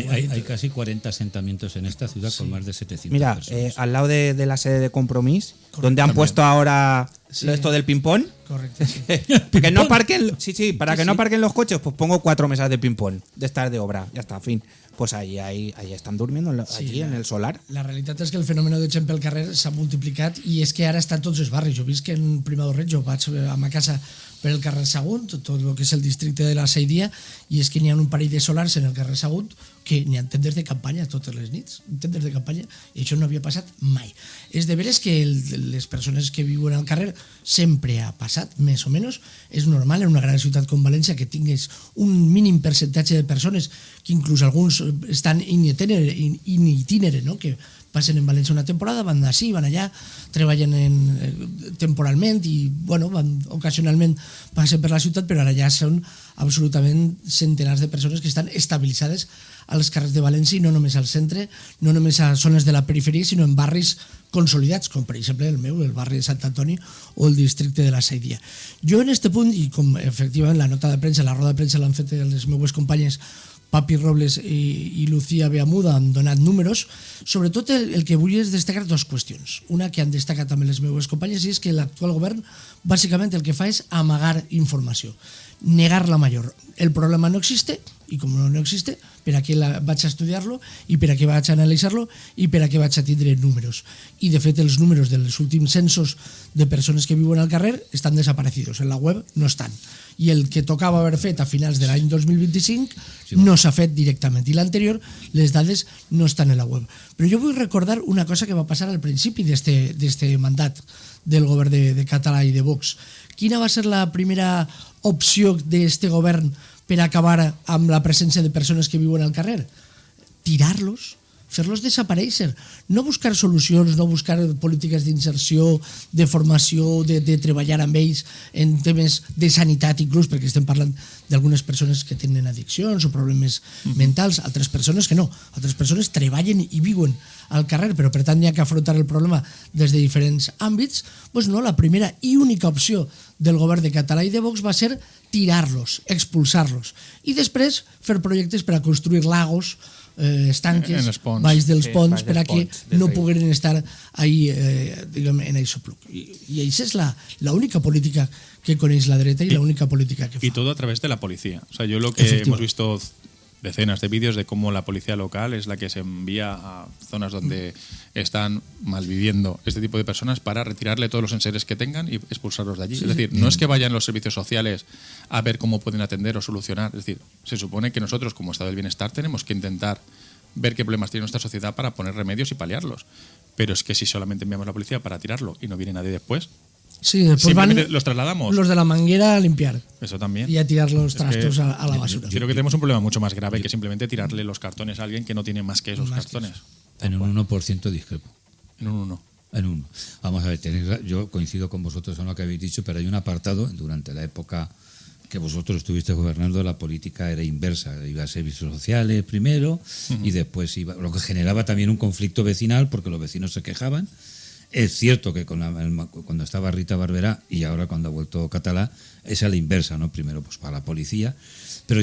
hay casi 40 asentamientos en esta ciudad con más de 700 Mira, personas. al lado de la sede de Compromís, donde han puesto ahora esto del ping-pong. Correcto, sí. Que no parquen, para que no parquen los coches, pues pongo 4 mesas de ping-pong de estas de obra. Ya está, fin. Pues ahí están durmiendo, allí en el solar. La realitat és que el fenòmeno de gent pel carrer s'ha multiplicat i és que ara està en tots els barris. Jo visc en Primadorret, jo vaig a ma casa per el carrer Sagunt, tot el que és el districte de la Seidia, i és que n'hi ha un parell de solars en el carrer Sagunt que n'hi ha tendes de campanya totes les nits, tendes de campanya, i això no havia passat mai. És de veres que les persones que viuen al carrer sempre ha passat, més o menys. És normal en una gran ciutat com València que tinguis un mínim percentatge de persones que inclús alguns estan in itinere, no? Que passen en València una temporada, van d'ací, van allà, treballen temporalment i ocasionalment passen per la ciutat, però ara ja són absolutament centenars de persones que estan estabilitzades als carrers de València, i no només al centre, no només a zones de la periferia, sinó en barris consolidats, com per exemple el meu, el barri de Sant Antoni o el districte de la Seidia. Jo en este punt, i com efectivament la nota de premsa, la roda de premsa l'han fet les meues companyes Papi Robles i Lucía Beamut, han donat números. Sobretot el que vull és destacar 2 qüestions. Una que han destacat també les meues companyes, i és que l'actual govern bàsicament el que fa és amagar informació, negar la major. El problema no existe, i com no existe, per a què vaig a estudiar-lo, i per a què vaig a analitzar-lo, i per a què vaig a tindre números. I de fet els números dels últims censos de persones que viuen al carrer estan desaparecidos, en la web no estan. I el que tocava haver fet a finals de l'any 2025 no s'ha fet directament, i l'anterior, les dades no estan en la web. Però jo vull recordar una cosa que va passar al principi d'este mandat del govern de Català i de Vox. Quina va ser la primera opció d'este govern per acabar amb la presència de persones que viuen al carrer? tirar-los, fer-los desaparèixer, no buscar solucions, no buscar polítiques d'inserció, de formació, de treballar amb ells en temes de sanitat inclús, perquè estem parlant d'algunes persones que tenen addiccions o problemes mentals, altres persones que no, altres persones treballen i viuen al carrer, però per tant hi ha que afrontar el problema des de diferents àmbits. Doncs no, la primera i única opció del govern de Català i de Vox va ser tirar-los, expulsar-los, i després fer projectes per a construir lagos, estanques baix dels ponts per a que no pogueren estar ahí, diguem, en aixopluc. I això és la única política que coneix la dreta y la única política que fa. Y todo a través de la policía. O sea, yo lo que hemos visto decenas de vídeos de cómo la policía local es la que se envía a zonas donde están malviviendo este tipo de personas para retirarle todos los enseres que tengan y expulsarlos de allí. Es decir, no es que vayan los servicios sociales a ver cómo pueden atender o solucionar. Es decir, se supone que nosotros como Estado del Bienestar tenemos que intentar ver qué problemas tiene nuestra sociedad para poner remedios y paliarlos. Pero es que si solamente enviamos a la policía para tirarlo y no viene nadie después, sí, después van los trasladamos. Los de la manguera a limpiar. Eso también. Y a tirar los trastos a la basura. Creo que tenemos un problema mucho más grave que simplemente tirarle los cartones a alguien que no tiene más que esos cartones. En un 1% discrepo. En un 1%. En un 1%. Vamos a ver, yo coincido con vosotros en lo que habéis dicho, pero hay un apartado durante la época que vosotros estuviste gobernando, la política era inversa. Iba a servicios sociales primero y después iba, lo que generaba también un conflicto vecinal porque los vecinos se quejaban. Es cierto que cuando estaba Rita Barberá y ahora cuando ha vuelto Catalá es a la inversa, ¿no? Primero pues para la policía, pero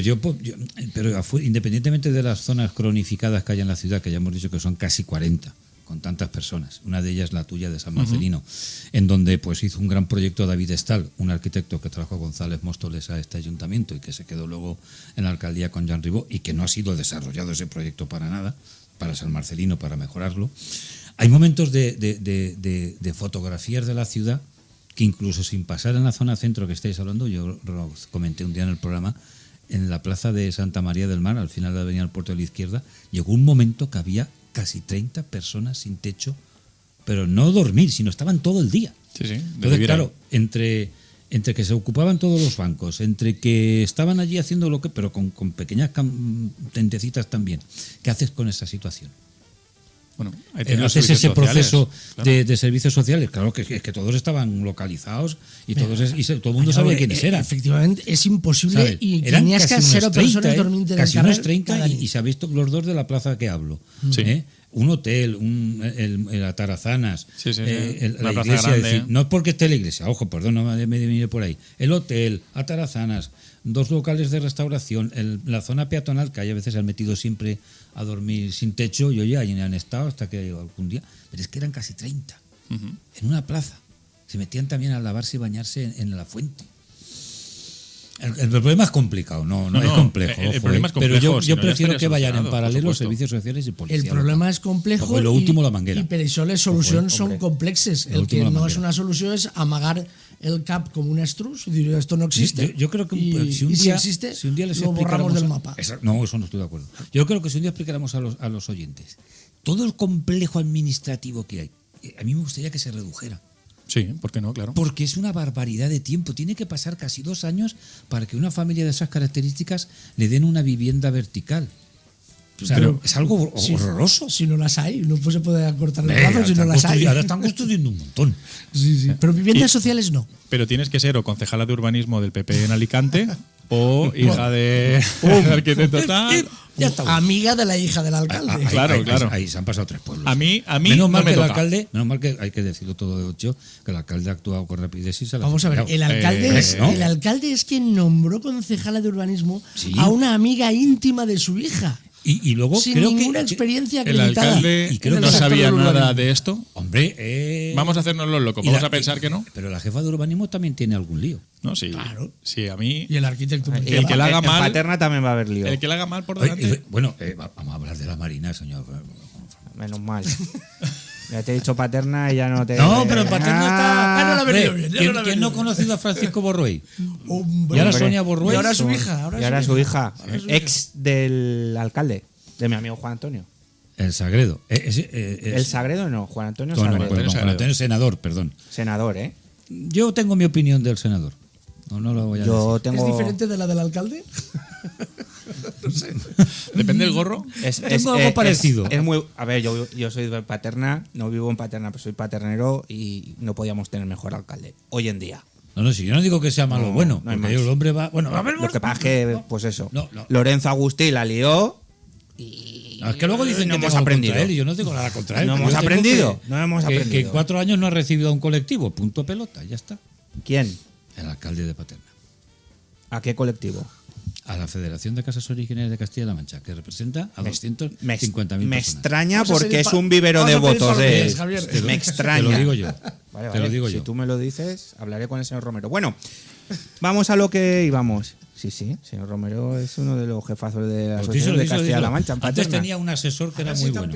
independientemente de las zonas cronificadas que hay en la ciudad, que ya hemos dicho que son casi 40 con tantas personas, una de ellas la tuya de San Marcelino, en donde pues hizo un gran proyecto David Estal, un arquitecto que trajo a González Móstoles a este ayuntamiento y que se quedó luego en la alcaldía con Jean Ribó y que no ha sido desarrollado ese proyecto para nada, para San Marcelino, para mejorarlo. Hay momentos de fotografías de la ciudad que incluso sin pasar en la zona centro que estáis hablando, yo lo comenté un día en el programa, en la plaza de Santa María del Mar, al final de la avenida del Puerto de la Izquierda, llegó un momento que había casi 30 personas sin techo, pero no dormir, sino estaban todo el día. Sí, sí. Entonces, claro, entre que se ocupaban todos los bancos, entre que estaban allí haciendo lo que, pero con pequeñas tentecitas también, ¿qué haces con esa situación? Bueno, haces ese proceso de servicios sociales. Claro que todos estaban localizados y todo el mundo sabía quiénes eran. Efectivamente, es imposible y tenías que 0 personas durmiendo en el casi unos 30 y se ha visto los dos de la plaza que hablo. Sí. Un hotel, el Atarazanas, la iglesia. Grande, no es porque esté la iglesia, ojo, perdón, no me mire por ahí. El hotel, Atarazanas, 2 locales de restauración, la zona peatonal, que hay a veces se han metido siempre a dormir sin techo, y oye, ahí han estado hasta que algún día, pero es que eran casi 30 en una plaza. Se metían también a lavarse y bañarse en la fuente. El problema es complicado, no es complejo. El problema es complejo, pero yo prefiero que vayan en paralelo servicios sociales y policía. El problema és complejo lo último, la manguera. I per això les solucions són complexes. El que no és una solució és amagar el cap com un estrus y decir esto no existe. Yo creo que si existe, les lo borramos del mapa. No, eso no estoy de acuerdo. Yo creo que si un día explicáramos a los oyentes todo el complejo administrativo que hay, a mí me gustaría que se redujera. Sí, ¿por qué no? Claro. Porque es una barbaridad de tiempo. Tiene que pasar casi 2 años para que una familia de esas características le den una vivienda vertical. O sea, pero es algo horroroso. Si no las hay, no se puede acortar el plazo si no las hay. Ahora están construyendo un montón. Sí. Pero viviendas sociales no. Pero tienes que ser o concejala de urbanismo del PP en Alicante o hija de arquitecto tal. Ya está. Amiga de la hija del alcalde. Claro. Ahí se han pasado 3 pueblos. A mí menos mal no me que el toca. alcalde, menos mal que hay que decirlo todo de 8, que el alcalde ha actuado con rapidez y se la Vamos a ver, el alcalde es quien nombró concejala de urbanismo a una amiga íntima de su hija. Y luego sin creo ninguna que experiencia el acreditada. alcalde no sabía nada de esto. Hombre, vamos a hacernos los locos, vamos a pensar que no. Pero la jefa de urbanismo también tiene algún lío. No, sí. Claro. Sí, a mí. Y el arquitecto. El que la haga mal. En Paterna también va a haber lío. El que la haga mal por delante. Bueno, vamos a hablar de la Marina, señor. Menos mal. Ya te he dicho Paterna y ya no te... No, pero en Paterna está... Ya no la ha venido bien. ¿Quién no ha conocido a Francisco Borruey? Hombre. Y ahora Sonia Borruey. Y ahora su hija. Su hija. Ex del alcalde, de mi amigo Juan Antonio. El Sagredo. ¿El Sagredo no? Juan Antonio Sagredo. Sagredo. Juan Antonio Senador, perdón. Senador, ¿eh? Yo tengo mi opinión del senador. No lo voy a decir. ¿Es diferente de la del alcalde? No sé. Depende del gorro. Tengo algo parecido. Es muy, a ver, yo soy de Paterna, no vivo en Paterna, pero soy paternero y no podíamos tener mejor alcalde hoy en día. No, si yo no digo que sea malo o bueno, no hay porque el hombre va... Bueno, a ver, lo que pasa es que, pues eso, No. Lorenzo Agustí la lió y... No, es que luego dicen no que hemos tengo aprendido. contra él y yo no tengo nada contra él. No Yo hemos tengo aprendido, que- no hemos que- aprendido. Que en 4 años no ha recibido a un colectivo, punto pelota, ya está. ¿Quién? El alcalde de Paterna. ¿A qué colectivo? A la Federación de Casas Originarias de Castilla-La Mancha, que representa a 250.000 Me personas. extraña Vamos a porque pedir es un vivero vamos de a pedir votos. informes, Javier. Me extraña. Te lo digo yo. Vale, Te lo digo yo. Si tú me lo dices, hablaré con el señor Romero. Bueno, vamos a lo que íbamos. Sí, señor Romero es uno de los jefazos de la Pues Asociación de Castilla-La Mancha. en Antes Paterna. tenía un asesor que era muy bueno.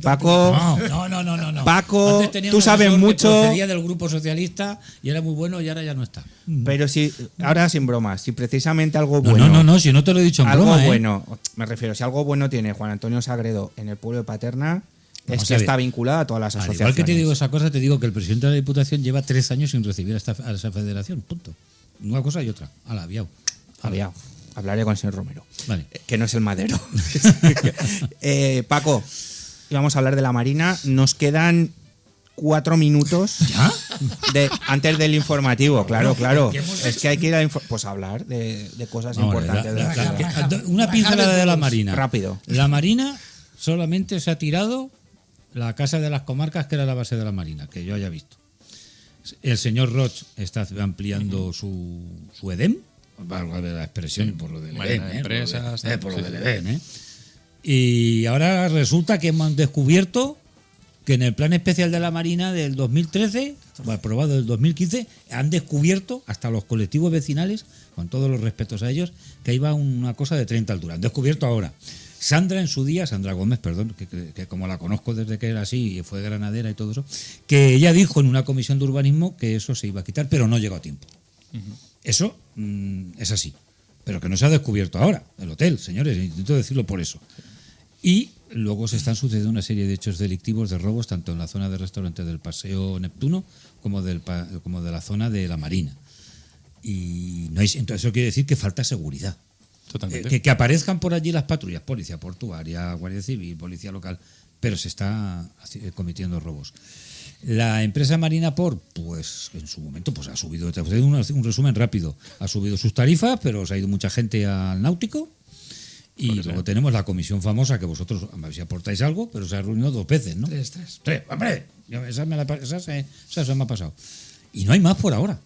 Paco, No. Paco, Antes tenía tú un sabes asesor que mucho. procedía del grupo socialista y era muy bueno y ahora ya no está. Pero si, ahora sin bromas, si precisamente algo bueno. No, si no te lo he dicho en algo broma. bueno, me refiero, si algo bueno tiene Juan Antonio Sagredo en el pueblo de Paterna, Vamos es que a ver. está vinculado a todas las Al asociaciones. igual que te digo esa cosa, te digo que el presidente de la Diputación lleva 3 años sin recibir a esa federación. Punto. Una cosa y otra. Aviao. Hablaré con el señor Romero. Vale. Que no es el madero. Paco, íbamos a hablar de la Marina. Nos quedan 4 minutos. ¿Ya? Antes del informativo, claro. ¿Qué hemos Es que hay que ir a hablar de cosas importantes. Una pincelada de la Marina. Rápido. La Marina solamente se ha tirado la Casa de las Comarcas, que era la base de la Marina, que yo haya visto. El señor Roch está ampliando su EDEM, valga de la expresión, por lo del EDEM. Empresas, Por lo del EDEM. Y ahora resulta que hemos descubierto que en el Plan Especial de la Marina del 2013, aprobado del 2015, han descubierto, hasta los colectivos vecinales, con todos los respetos a ellos, que iba una cosa de 30 alturas. Han descubierto ahora. Sandra Gómez, que como la conozco desde que era así y fue granadera y todo eso, que ella dijo en una comisión de urbanismo que eso se iba a quitar, pero no llegó a tiempo. Eso es así. Pero que no se ha descubierto ahora, el hotel, señores, intento decirlo por eso. Y luego se están sucediendo una serie de hechos delictivos de robos, tanto en la zona de restaurante del Paseo Neptuno como de la zona de la Marina. Y no hay, entonces eso quiere decir que falta seguridad. Totalmente. Que aparezcan por allí las patrullas, policía portuaria, guardia civil, policía local, pero se está cometiendo robos. La empresa Marina Port, pues en su momento pues ha subido, te doy un resumen rápido, ha subido sus tarifas, pero se ha ido mucha gente al náutico. Y luego tenemos la comisión famosa, que vosotros, a ver si aportáis algo, pero se ha reunido 2 veces, ¿no? 3. ¡Hombre! Esa me ha pasado. Y no hay más por ahora.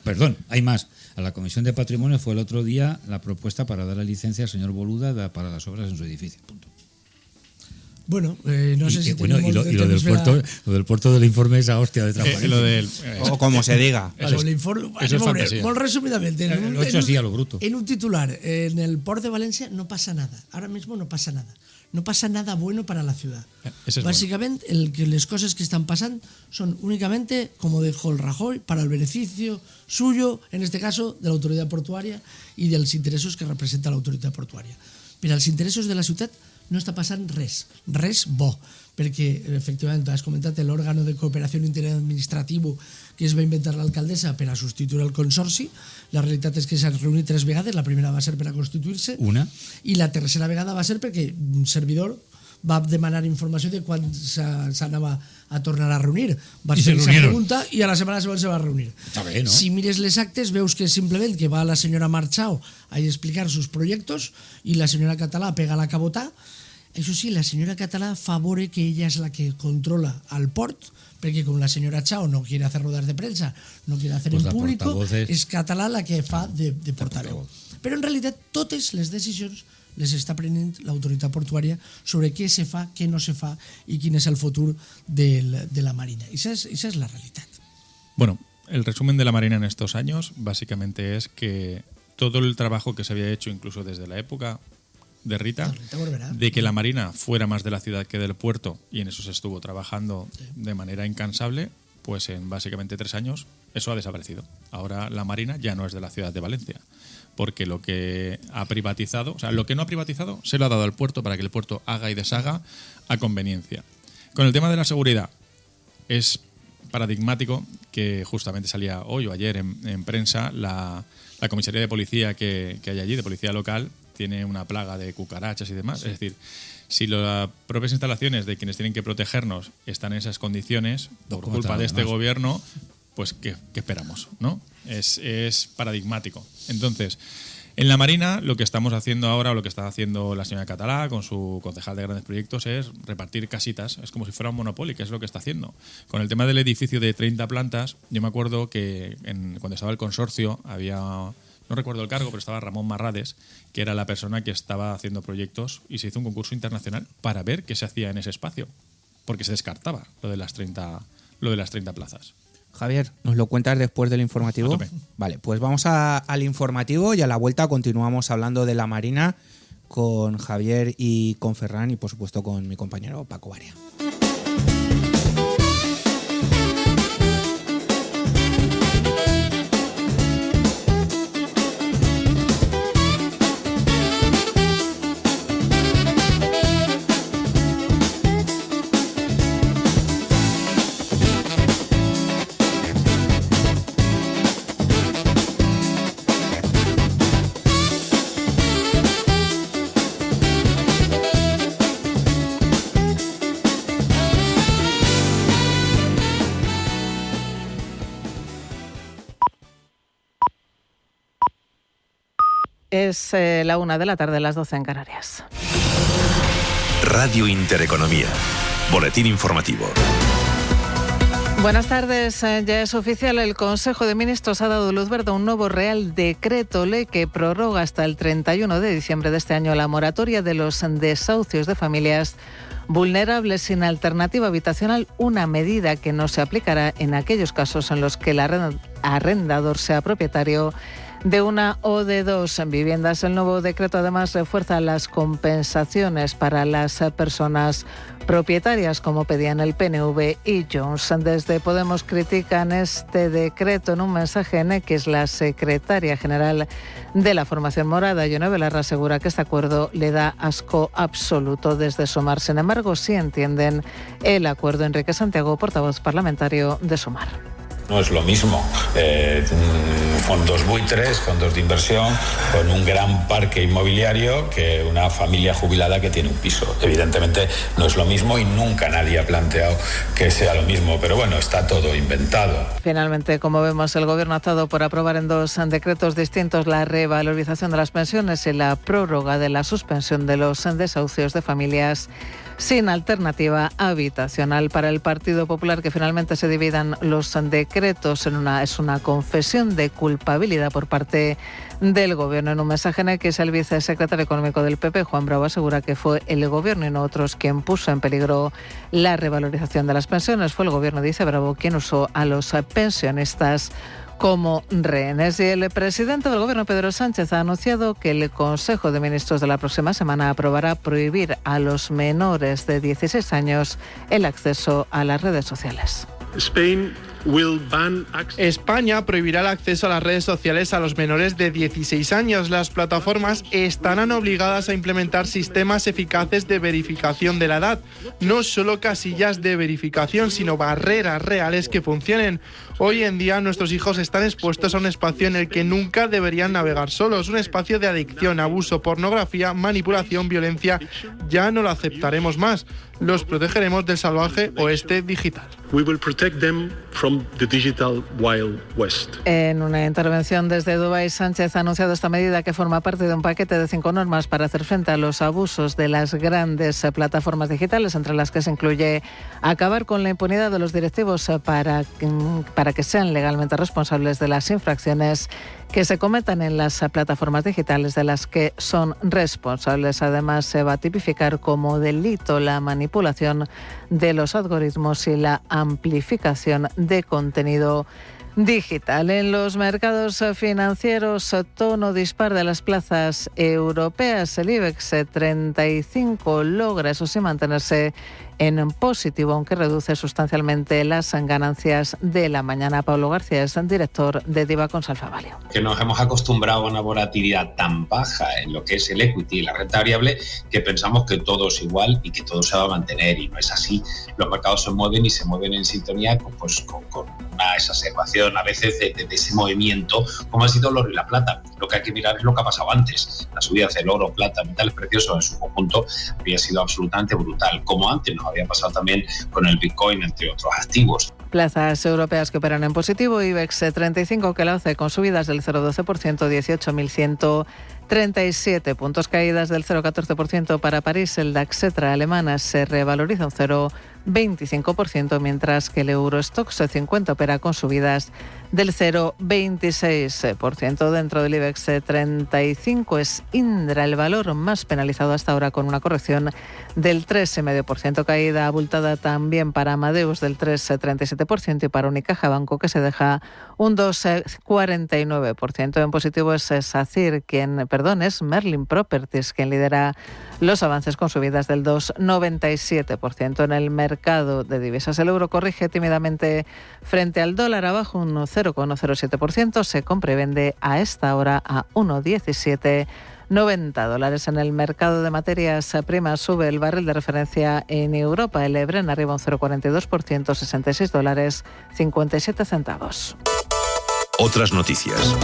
Perdón, hay más. A la Comisión de Patrimonio fue el otro día la propuesta para dar la licencia al señor Boluda para las obras en su edificio. Punto. Bueno, no sé si y tenemos lo del puerto del informe, esa hostia de transparencia. O como se diga. Eso es fantasía. Muy resumidamente, Lo he hecho así a lo bruto. En un titular, en el Port de Valencia no pasa nada. Ahora mismo no pasa nada. No pasa nada bueno para la ciudad. Básicamente, las cosas que están pasando son únicamente, como dijo el Rajoy, para el beneficio suyo, en este caso, de la autoridad portuària y de los intereses que representa la autoridad portuària. Pero als interessos de la ciutat no està passant res bo, perquè efectivament has comentat l'òrgano de cooperació interadministratiu que es va inventar l'alcaldessa per a substituir el consorci. La realitat és que s'han reunit 3 vegades, la primera va ser per a constituir-se i la tercera vegada va ser perquè un servidor va demanar informació de quan s'anava a tornar a reunir. Va fer aquesta pregunta i a la setmana següent se va reunir. Bé, no? Si mires les actes veus que simplement que va la senyora Marchao a explicar sus proyectos y la senyora Català pega la cabota. Això sí, la senyora Català fa veure que ella és la que controla al port, perquè com la senyora Chao no quiere hacer ruedas de prensa, no quiere hacer en público, és Català la que fa de portaveu. Però en realitat totes les decisions les està prenent l'autoritat portuària sobre què se fa, què no se fa i quin és el futur de la Marina. Esa es la realidad. Bueno, el resumen de la Marina en estos años básicamente es que todo el trabajo que se había hecho incluso desde la época de Rita, de que la Marina fuera más de la ciudad que del puerto, y en eso se estuvo trabajando de manera incansable, pues en básicamente 3 años eso ha desaparecido. Ahora la Marina ya no es de la ciudad de Valencia, porque lo que ha privatizado, o sea, lo que no ha privatizado se lo ha dado al puerto para que el puerto haga y deshaga a conveniencia. Con el tema de la seguridad, es paradigmático que justamente salía hoy o ayer en prensa, la comisaría de policía que hay allí, de policía local, tiene una plaga de cucarachas y demás. Sí. Es decir, si las propias instalaciones de quienes tienen que protegernos están en esas condiciones, por culpa de este gobierno, pues ¿qué esperamos? ¿No? Es paradigmático. Entonces, en la Marina lo que estamos haciendo ahora, o lo que está haciendo la señora Catalá con su concejal de grandes proyectos, es repartir casitas. Es como si fuera un Monopoly, que es lo que está haciendo. Con el tema del edificio de 30 plantas, yo me acuerdo que cuando estaba el consorcio había, no recuerdo el cargo, pero estaba Ramón Marrades, que era la persona que estaba haciendo proyectos, y se hizo un concurso internacional para ver qué se hacía en ese espacio, porque se descartaba lo de las 30 plazas. Javier, ¿nos lo cuentas después del informativo? Vale, pues vamos al informativo y a la vuelta continuamos hablando de la Marina con Javier y con Ferran y por supuesto con mi compañero Paco Varia. Es la 1 de la tarde, las 12 en Canarias. Radio Intereconomía. Boletín informativo. Buenas tardes. Ya es oficial, el Consejo de Ministros ha dado luz verde a un nuevo Real Decreto Ley que prorroga hasta el 31 de diciembre de este año la moratoria de los desahucios de familias vulnerables sin alternativa habitacional, una medida que no se aplicará en aquellos casos en los que el arrendador sea propietario de una o de dos viviendas. El nuevo decreto además refuerza las compensaciones para las personas propietarias, como pedían el PNV y Junts. Desde Podemos critican este decreto. En un mensaje en X, la secretaria general de la formación morada, Ione Belarra, asegura que este acuerdo le da asco absoluto. Desde Sumar, sin embargo, sí entienden el acuerdo. Enrique Santiago, portavoz parlamentario de Sumar. No es lo mismo fondos buitres, fondos de inversión con un gran parque inmobiliario que una familia jubilada que tiene un piso. Evidentemente no es lo mismo y nunca nadie ha planteado que sea lo mismo, pero bueno, está todo inventado. Finalmente, como vemos, el Gobierno ha optado por aprobar en dos decretos distintos la revalorización de las pensiones y la prórroga de la suspensión de los desahucios de familias sin alternativa habitacional. Para el Partido Popular, que finalmente se dividan los decretos es una confesión de culpabilidad por parte del Gobierno. En un mensaje en X, el vicesecretario económico del PP, Juan Bravo, asegura que fue el Gobierno y no otros quien puso en peligro la revalorización de las pensiones. Fue el Gobierno, dice Bravo, quien usó a los pensionistas como rehenes. Y el presidente del Gobierno, Pedro Sánchez, ha anunciado que el Consejo de Ministros de la próxima semana aprobará prohibir a los menores de 16 años el acceso a las redes sociales. España prohibirá el acceso a las redes sociales a los menores de 16 años. Las plataformas estarán obligadas a implementar sistemas eficaces de verificación de la edad. No solo casillas de verificación, sino barreras reales que funcionen. Hoy en día nuestros hijos están expuestos a un espacio en el que nunca deberían navegar solos. Un espacio de adicción, abuso, pornografía, manipulación, violencia. Ya no lo aceptaremos más. Los protegeremos del salvaje oeste digital. We will protect them from the digital Wild West. En una intervención desde Dubái, Sánchez ha anunciado esta medida que forma parte de un paquete de 5 normas para hacer frente a los abusos de las grandes plataformas digitales, entre las que se incluye acabar con la impunidad de los directivos para que sean legalmente responsables de las infracciones que se cometan en las plataformas digitales de las que son responsables. Además, se va a tipificar como delito la manipulación de los algoritmos y la amplificación de contenido digital. En los mercados financieros, tono dispar de las plazas europeas. El IBEX 35 logra, eso sí, mantenerse en positivo, aunque reduce sustancialmente las ganancias de la mañana. Pablo García es el director de Diva Consalfa Value. Que nos hemos acostumbrado a una volatilidad tan baja en lo que es el equity y la renta variable que pensamos que todo es igual y que todo se va a mantener, y no es así. Los mercados se mueven y se mueven en sintonía con una una exacerbación a veces de ese movimiento, como ha sido el oro y la plata. Lo que hay que mirar es lo que ha pasado antes. La subida del oro, plata, metales preciosos en su conjunto había sido absolutamente brutal, como antes nos había pasado también con el Bitcoin, entre otros activos. Plazas europeas que operan en positivo, IBEX 35 que la hace con subidas del 0,12%, 18.137 puntos, caídas del 0,14% para París. El DAX Xetra alemana se revaloriza un 0,25%, mientras que el Eurostoxx 50 opera con subidas del 0,26%. Dentro del IBEX 35 es Indra el valor más penalizado hasta ahora, con una corrección del 3,5%, caída abultada también para Amadeus del 3,37% y para Unicaja Banco, que se deja un 2,49%. En positivo es es Merlin Properties quien lidera los avances con subidas del 2,97%. En el mercado de divisas el euro corrige tímidamente frente al dólar, abajo un 0,07%, se compra y vende a esta hora a 1,1790 dólares. En el mercado de materias primas sube el barril de referencia en Europa, el Brent arriba un 0,42%, 66 dólares 57 centavos. Otras noticias.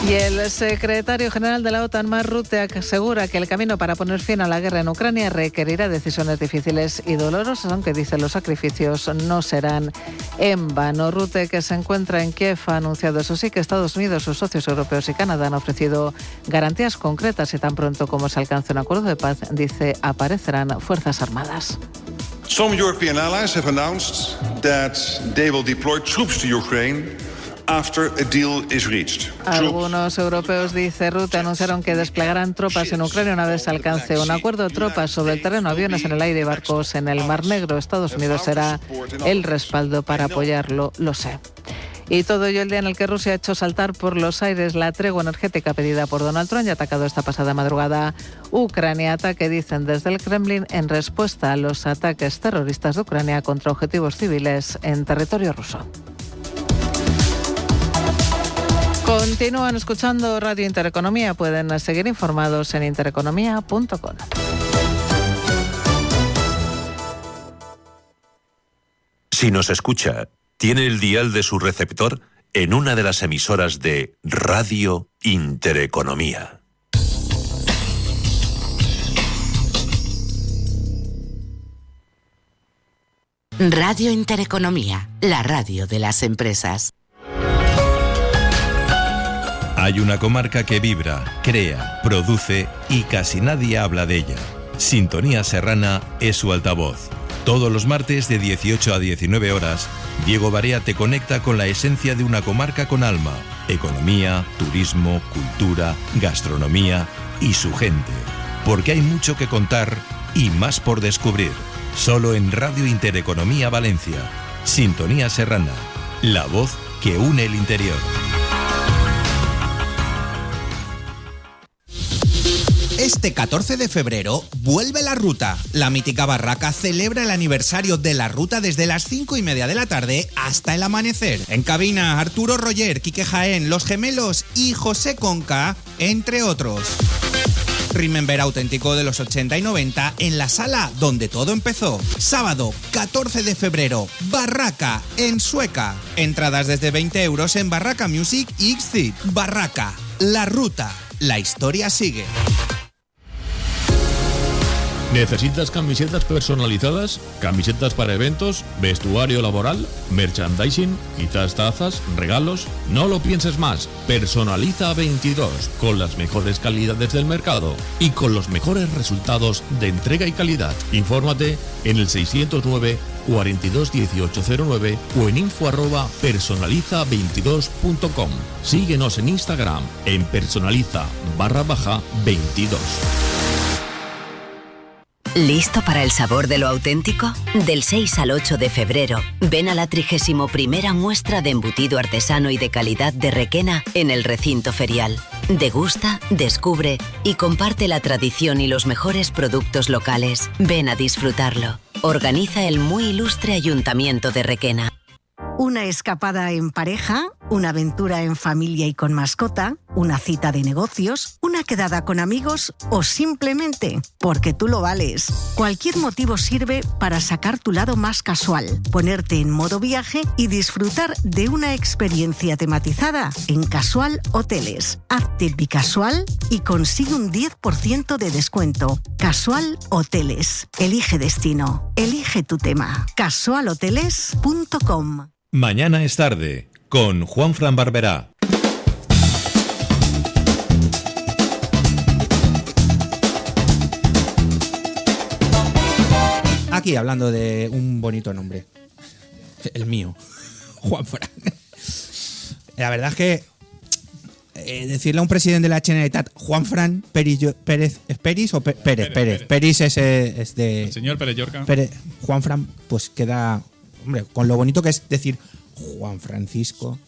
Y el secretario general de la OTAN, Mark Rutte, asegura que el camino para poner fin a la guerra en Ucrania requerirá decisiones difíciles y dolorosas, aunque dice los sacrificios no serán en vano. Rutte, que se encuentra en Kiev, ha anunciado, eso sí, que Estados Unidos, sus socios europeos y Canadá han ofrecido garantías concretas y tan pronto como se alcance un acuerdo de paz, dice, aparecerán fuerzas armadas. Some European allies have announced that they will deploy troops to Ukraine after a deal is reached. Algunos europeos, dice Rutte, anunciaron que desplegarán tropas en Ucrania una vez se alcance un acuerdo. Tropas sobre el terreno, aviones en el aire y barcos en el Mar Negro. Estados Unidos será el respaldo para apoyarlo, lo sé. Y todo ello el día en el que Rusia ha hecho saltar por los aires la tregua energética pedida por Donald Trump y ha atacado esta pasada madrugada Ucrania. Ataque, dicen desde el Kremlin, en respuesta a los ataques terroristas de Ucrania contra objetivos civiles en territorio ruso. Continúan escuchando Radio Intereconomía. Pueden seguir informados en intereconomía.com. Si nos escucha, tiene el dial de su receptor en una de las emisoras de Radio Intereconomía. Radio Intereconomía, la radio de las empresas. Hay una comarca que vibra, crea, produce y casi nadie habla de ella. Sintonía Serrana es su altavoz. Todos los martes de 18 a 19 horas, Diego Barea te conecta con la esencia de una comarca con alma, economía, turismo, cultura, gastronomía y su gente. Porque hay mucho que contar y más por descubrir. Solo en Radio Intereconomía Valencia. Sintonía Serrana, la voz que une el interior. Este 14 de febrero vuelve La Ruta. La mítica barraca celebra el aniversario de La Ruta desde las 5:30 de la tarde hasta el amanecer. En cabina, Arturo Roger, Quique Jaén, Los Gemelos y José Conca, entre otros. Remember auténtico de los 80 y 90 en la sala donde todo empezó. Sábado 14 de febrero, Barraca en Sueca. Entradas desde 20 euros en Barraca Music y Xcit. Barraca, La Ruta. La historia sigue. ¿Necesitas camisetas personalizadas? ¿Camisetas para eventos? ¿Vestuario laboral? ¿Merchandising? ¿Quizás tazas? ¿Regalos? No lo pienses más. Personaliza 22 con las mejores calidades del mercado y con los mejores resultados de entrega y calidad. Infórmate en el 609 42 1809 o en info@personaliza22.com. Síguenos en Instagram en personaliza_22. ¿Listo para el sabor de lo auténtico? Del 6 al 8 de febrero, ven a la 31ª muestra de embutido artesano y de calidad de Requena en el recinto ferial. Degusta, descubre y comparte la tradición y los mejores productos locales. Ven a disfrutarlo. Organiza el muy ilustre Ayuntamiento de Requena. Una escapada en pareja, una aventura en familia y con mascota, una cita de negocios, una una quedada con amigos o simplemente porque tú lo vales. Cualquier motivo sirve para sacar tu lado más casual, ponerte en modo viaje y disfrutar de una experiencia tematizada en Casual Hoteles. Hazte bicasual y consigue un 10% de descuento. Casual Hoteles. Elige destino. Elige tu tema. casualhoteles.com. Mañana es tarde, con Juanfran Barberá. Aquí hablando de un bonito nombre. El mío. Juanfran. La verdad es que decirle a un presidente de la Generalitat, Juanfran Pérez, ¿es Peris o Pérez? Peris es de... El señor Pérez Llorca. Juanfran, pues queda... Hombre, con lo bonito que es decir Juan Francisco.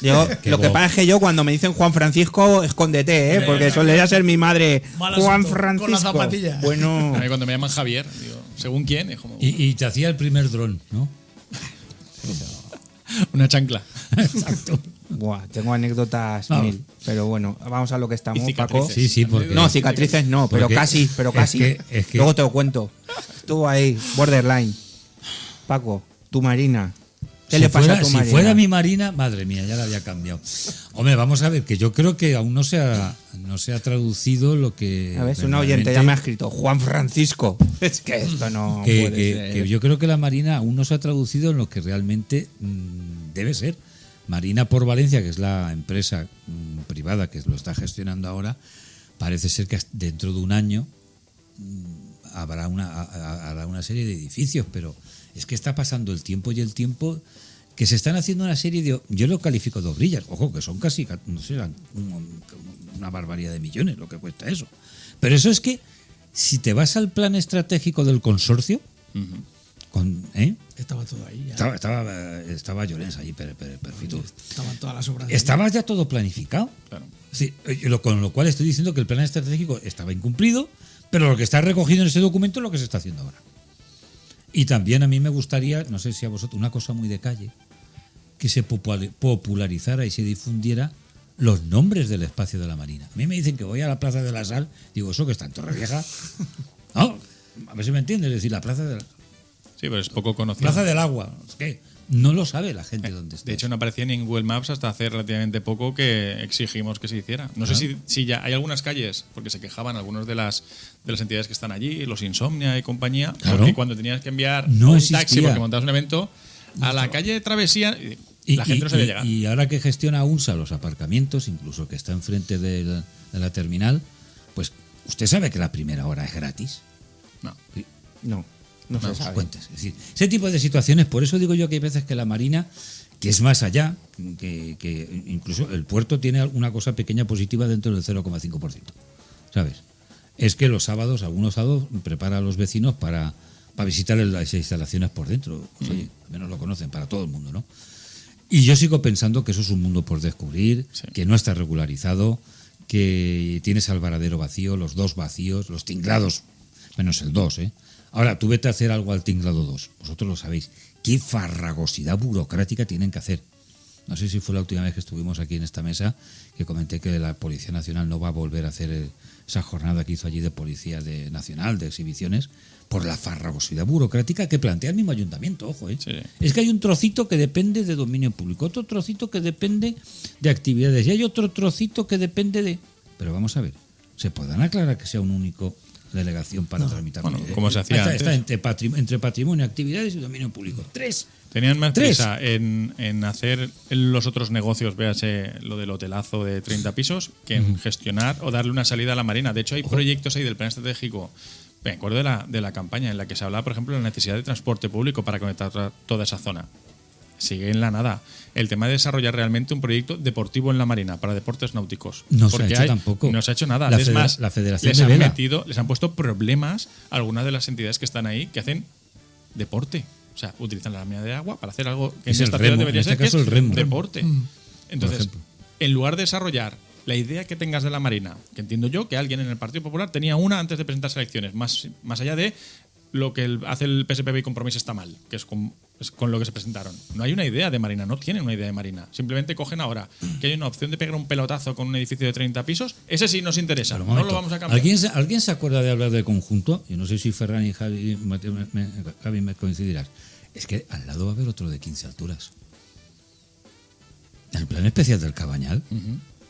Yo, lo que pasa es que yo cuando me dicen Juan Francisco, escóndete, porque solía ser mi madre. Juan Francisco. Con la zapatilla. Bueno. A mí cuando me llaman Javier, digo, ¿según quién? Es como... y te hacía el primer dron, ¿no? Una chancla. Exacto. Buah, tengo anécdotas mil. Pero bueno, vamos a lo que estamos, Paco. Sí, porque... No, cicatrices no, pero casi. Es que... Luego te lo cuento. Estuvo ahí, borderline. Paco, tu Marina. ¿Qué le pasa a tu Marina? Si fuera mi Marina, madre mía, ya la había cambiado. Hombre, vamos a ver, que yo creo que aún no se ha traducido lo que... A ver, un oyente ya me ha escrito, Juan Francisco. Es que esto no puede ser. Que yo creo que la Marina aún no se ha traducido en lo que realmente debe ser. Marina por Valencia, que es la empresa privada que lo está gestionando ahora, parece ser que dentro de un año hará una serie de edificios, pero... Es que está pasando el tiempo que se están haciendo una serie de... Yo lo califico de obrillas. Ojo, que son casi, no sé, una barbaridad de millones lo que cuesta eso. Pero eso es que si te vas al plan estratégico del consorcio, estaba todo ahí. Ya. Estaba Llorens ahí, perfecto. Estaban todas las obras. Estaba ya todo planificado. Claro. Sí, con lo cual estoy diciendo que el plan estratégico estaba incumplido, pero lo que está recogido en ese documento es lo que se está haciendo ahora. Y también a mí me gustaría, no sé si a vosotros, una cosa muy de calle, que se popularizara y se difundiera los nombres del espacio de la Marina. A mí me dicen que voy a la Plaza de la Sal, digo, ¿eso que está en Torrevieja? No, a ver si me entiendes, es decir, la Plaza de la... Sí, pero es poco conocido. Plaza del Agua, ¿qué? No lo sabe la gente dónde está. De hecho, no aparecía ni en Google Maps hasta hace relativamente poco que exigimos que se hiciera. No sé si ya hay algunas calles, porque se quejaban algunos de las entidades que están allí, los Insomnia y compañía, porque cuando tenías que enviar un taxi porque montabas un evento, a la calle de Travesía, la gente no sabía llegar. Y ahora que gestiona UNSA los aparcamientos, incluso que está enfrente de la terminal, pues usted sabe que la primera hora es gratis. No se sabe. Es decir, ese tipo de situaciones, por eso digo yo que hay veces que la Marina, que es más allá, que incluso el puerto tiene alguna cosa pequeña positiva dentro del 0,5%, ¿sabes? Es que los sábados, algunos sábados, prepara a los vecinos para visitar las instalaciones por dentro. Pues, oye, al menos lo conocen para todo el mundo, ¿no? Y yo sigo pensando que eso es un mundo por descubrir, que no está regularizado, que tienes al varadero vacío, los dos vacíos, los tinglados, menos el 2, ¿eh? Ahora, tú vete a hacer algo al tinglado 2. Vosotros lo sabéis. ¿Qué farragosidad burocrática tienen que hacer? No sé si fue la última vez que estuvimos aquí en esta mesa que comenté que la Policía Nacional no va a volver a hacer esa jornada que hizo allí de Policía Nacional, de exhibiciones, por la farragosidad burocrática que plantea el mismo ayuntamiento, ojo, ¿eh? Sí. Es que hay un trocito que depende de dominio público, otro trocito que depende de actividades y hay otro trocito que depende de... Pero vamos a ver, ¿se podrán aclarar que sea un único delegación para tramitar? Bueno, como se hacía está entre patrimonio, actividades y dominio público. 3. Tenían más prisa en hacer los otros negocios, véase lo del hotelazo de 30 pisos, que en gestionar o darle una salida a la Marina. De hecho, hay proyectos ahí del plan estratégico. Me acuerdo de la campaña en la que se hablaba, por ejemplo, de la necesidad de transporte público para conectar toda esa zona. Sigue en la nada. El tema de desarrollar realmente un proyecto deportivo en la Marina para deportes náuticos. No se ha hecho tampoco. No se ha hecho nada. Es más, la Federación les han puesto problemas a algunas de las entidades que están ahí que hacen deporte. O sea, utilizan la lámina de agua para hacer algo que en esta ciudad debería ser, que es deporte. Entonces, en lugar de desarrollar la idea que tengas de la Marina, que entiendo yo que alguien en el Partido Popular tenía una antes de presentarse a elecciones, más allá de lo que hace el PSPB y Compromís está mal, que es con lo que se presentaron. No hay una idea de Marina, no tienen una idea de Marina. Simplemente cogen ahora que hay una opción de pegar un pelotazo con un edificio de 30 pisos. Ese sí nos interesa, no lo vamos a cambiar. ¿Alguien se acuerda de hablar de conjunto? Yo no sé si Ferran y Javi me coincidirás. Es que al lado va a haber otro de 15 alturas. El plan especial del Cabañal.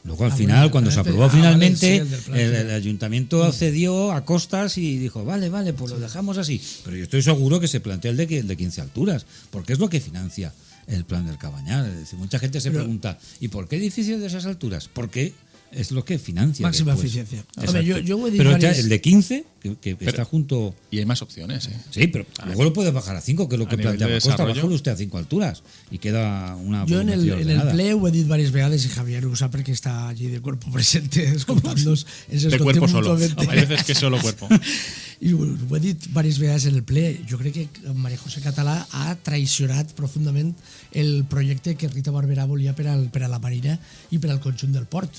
Luego al final, cuando se aprobó finalmente, el ayuntamiento accedió a costas y dijo, vale, pues lo dejamos así. Pero yo estoy seguro que se plantea el de 15 alturas, porque es lo que financia el plan del Cabañal. Es decir, mucha gente se pregunta, ¿y por qué edificios de esas alturas? ¿Por qué? Es lo que financia. Máxima después. eficiencia. Hombre, yo voy a pero varias... el de 15, que está junto... Y hay más opciones, ¿eh? Sí, pero luego lo puedes bajar a 5, que es lo que planteaba Costa. Bájalo usted a 5 alturas y queda una... Jo en el ple ho he dit diverses vegades i Javier ho sap perquè està allí de cuerpo presente escoltant-nos. De cuerpo solo. Hay veces que solo cuerpo. I ho he dit diverses vegades en el ple. Jo crec que María José Català ha traicionat profundament el projecte que Rita Barberà volia per a la Marina i per al conjunt del port.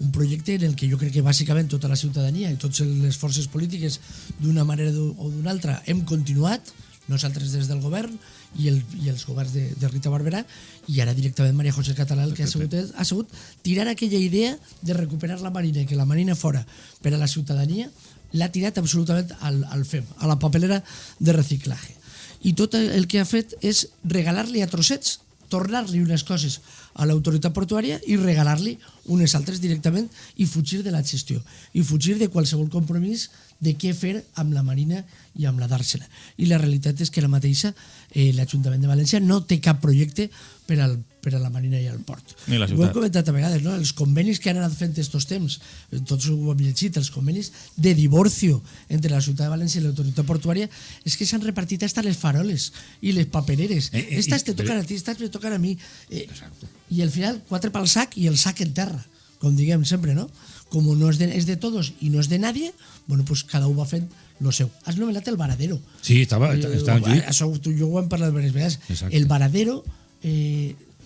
Un projecte en el que jo crec que bàsicament tota la ciutadania i totes les forces polítiques d'una manera o d'una altra hem continuat, nosaltres des del govern i els governs de Rita Barberà, i ara directament María José Català el que ha sigut tirar aquella idea de recuperar la Marina i que la Marina fora per a la ciutadania, l'ha tirat absolutament al FEM, a la papelera de reciclatge. I tot el que ha fet és regalar-li a trossets, tornar-li unes coses a l'autoritat portuària i regalar-li unes altres directament i fugir de la gestió i fugir de qualsevol compromís de què fer amb la Marina i amb la d'Àrcena. I la realitat és que la mateixa l'Ajuntament de València no té cap projecte per a la Marina i al port. Ni la ciutat. Ho hem comentat a vegades, no? Els convenis que han anat fent estos temps, tots ho hem llegit, els convenis de divorcio entre la ciutat de València i l'autoritat portuària, és que s'han repartit hasta les faroles i les papereres. Estas te tocan a ti, estas me tocan a mi. I al final, 4 pel sac i el sac en terra, com diguem sempre, no? Com no és de todos i no és de nadie, bueno, pues cada un va fent lo seu. Has nomenat el Varadero. Sí, estava allí. Això tu i jo ho hem parlat diverses vegades. Exacte. El Varadero,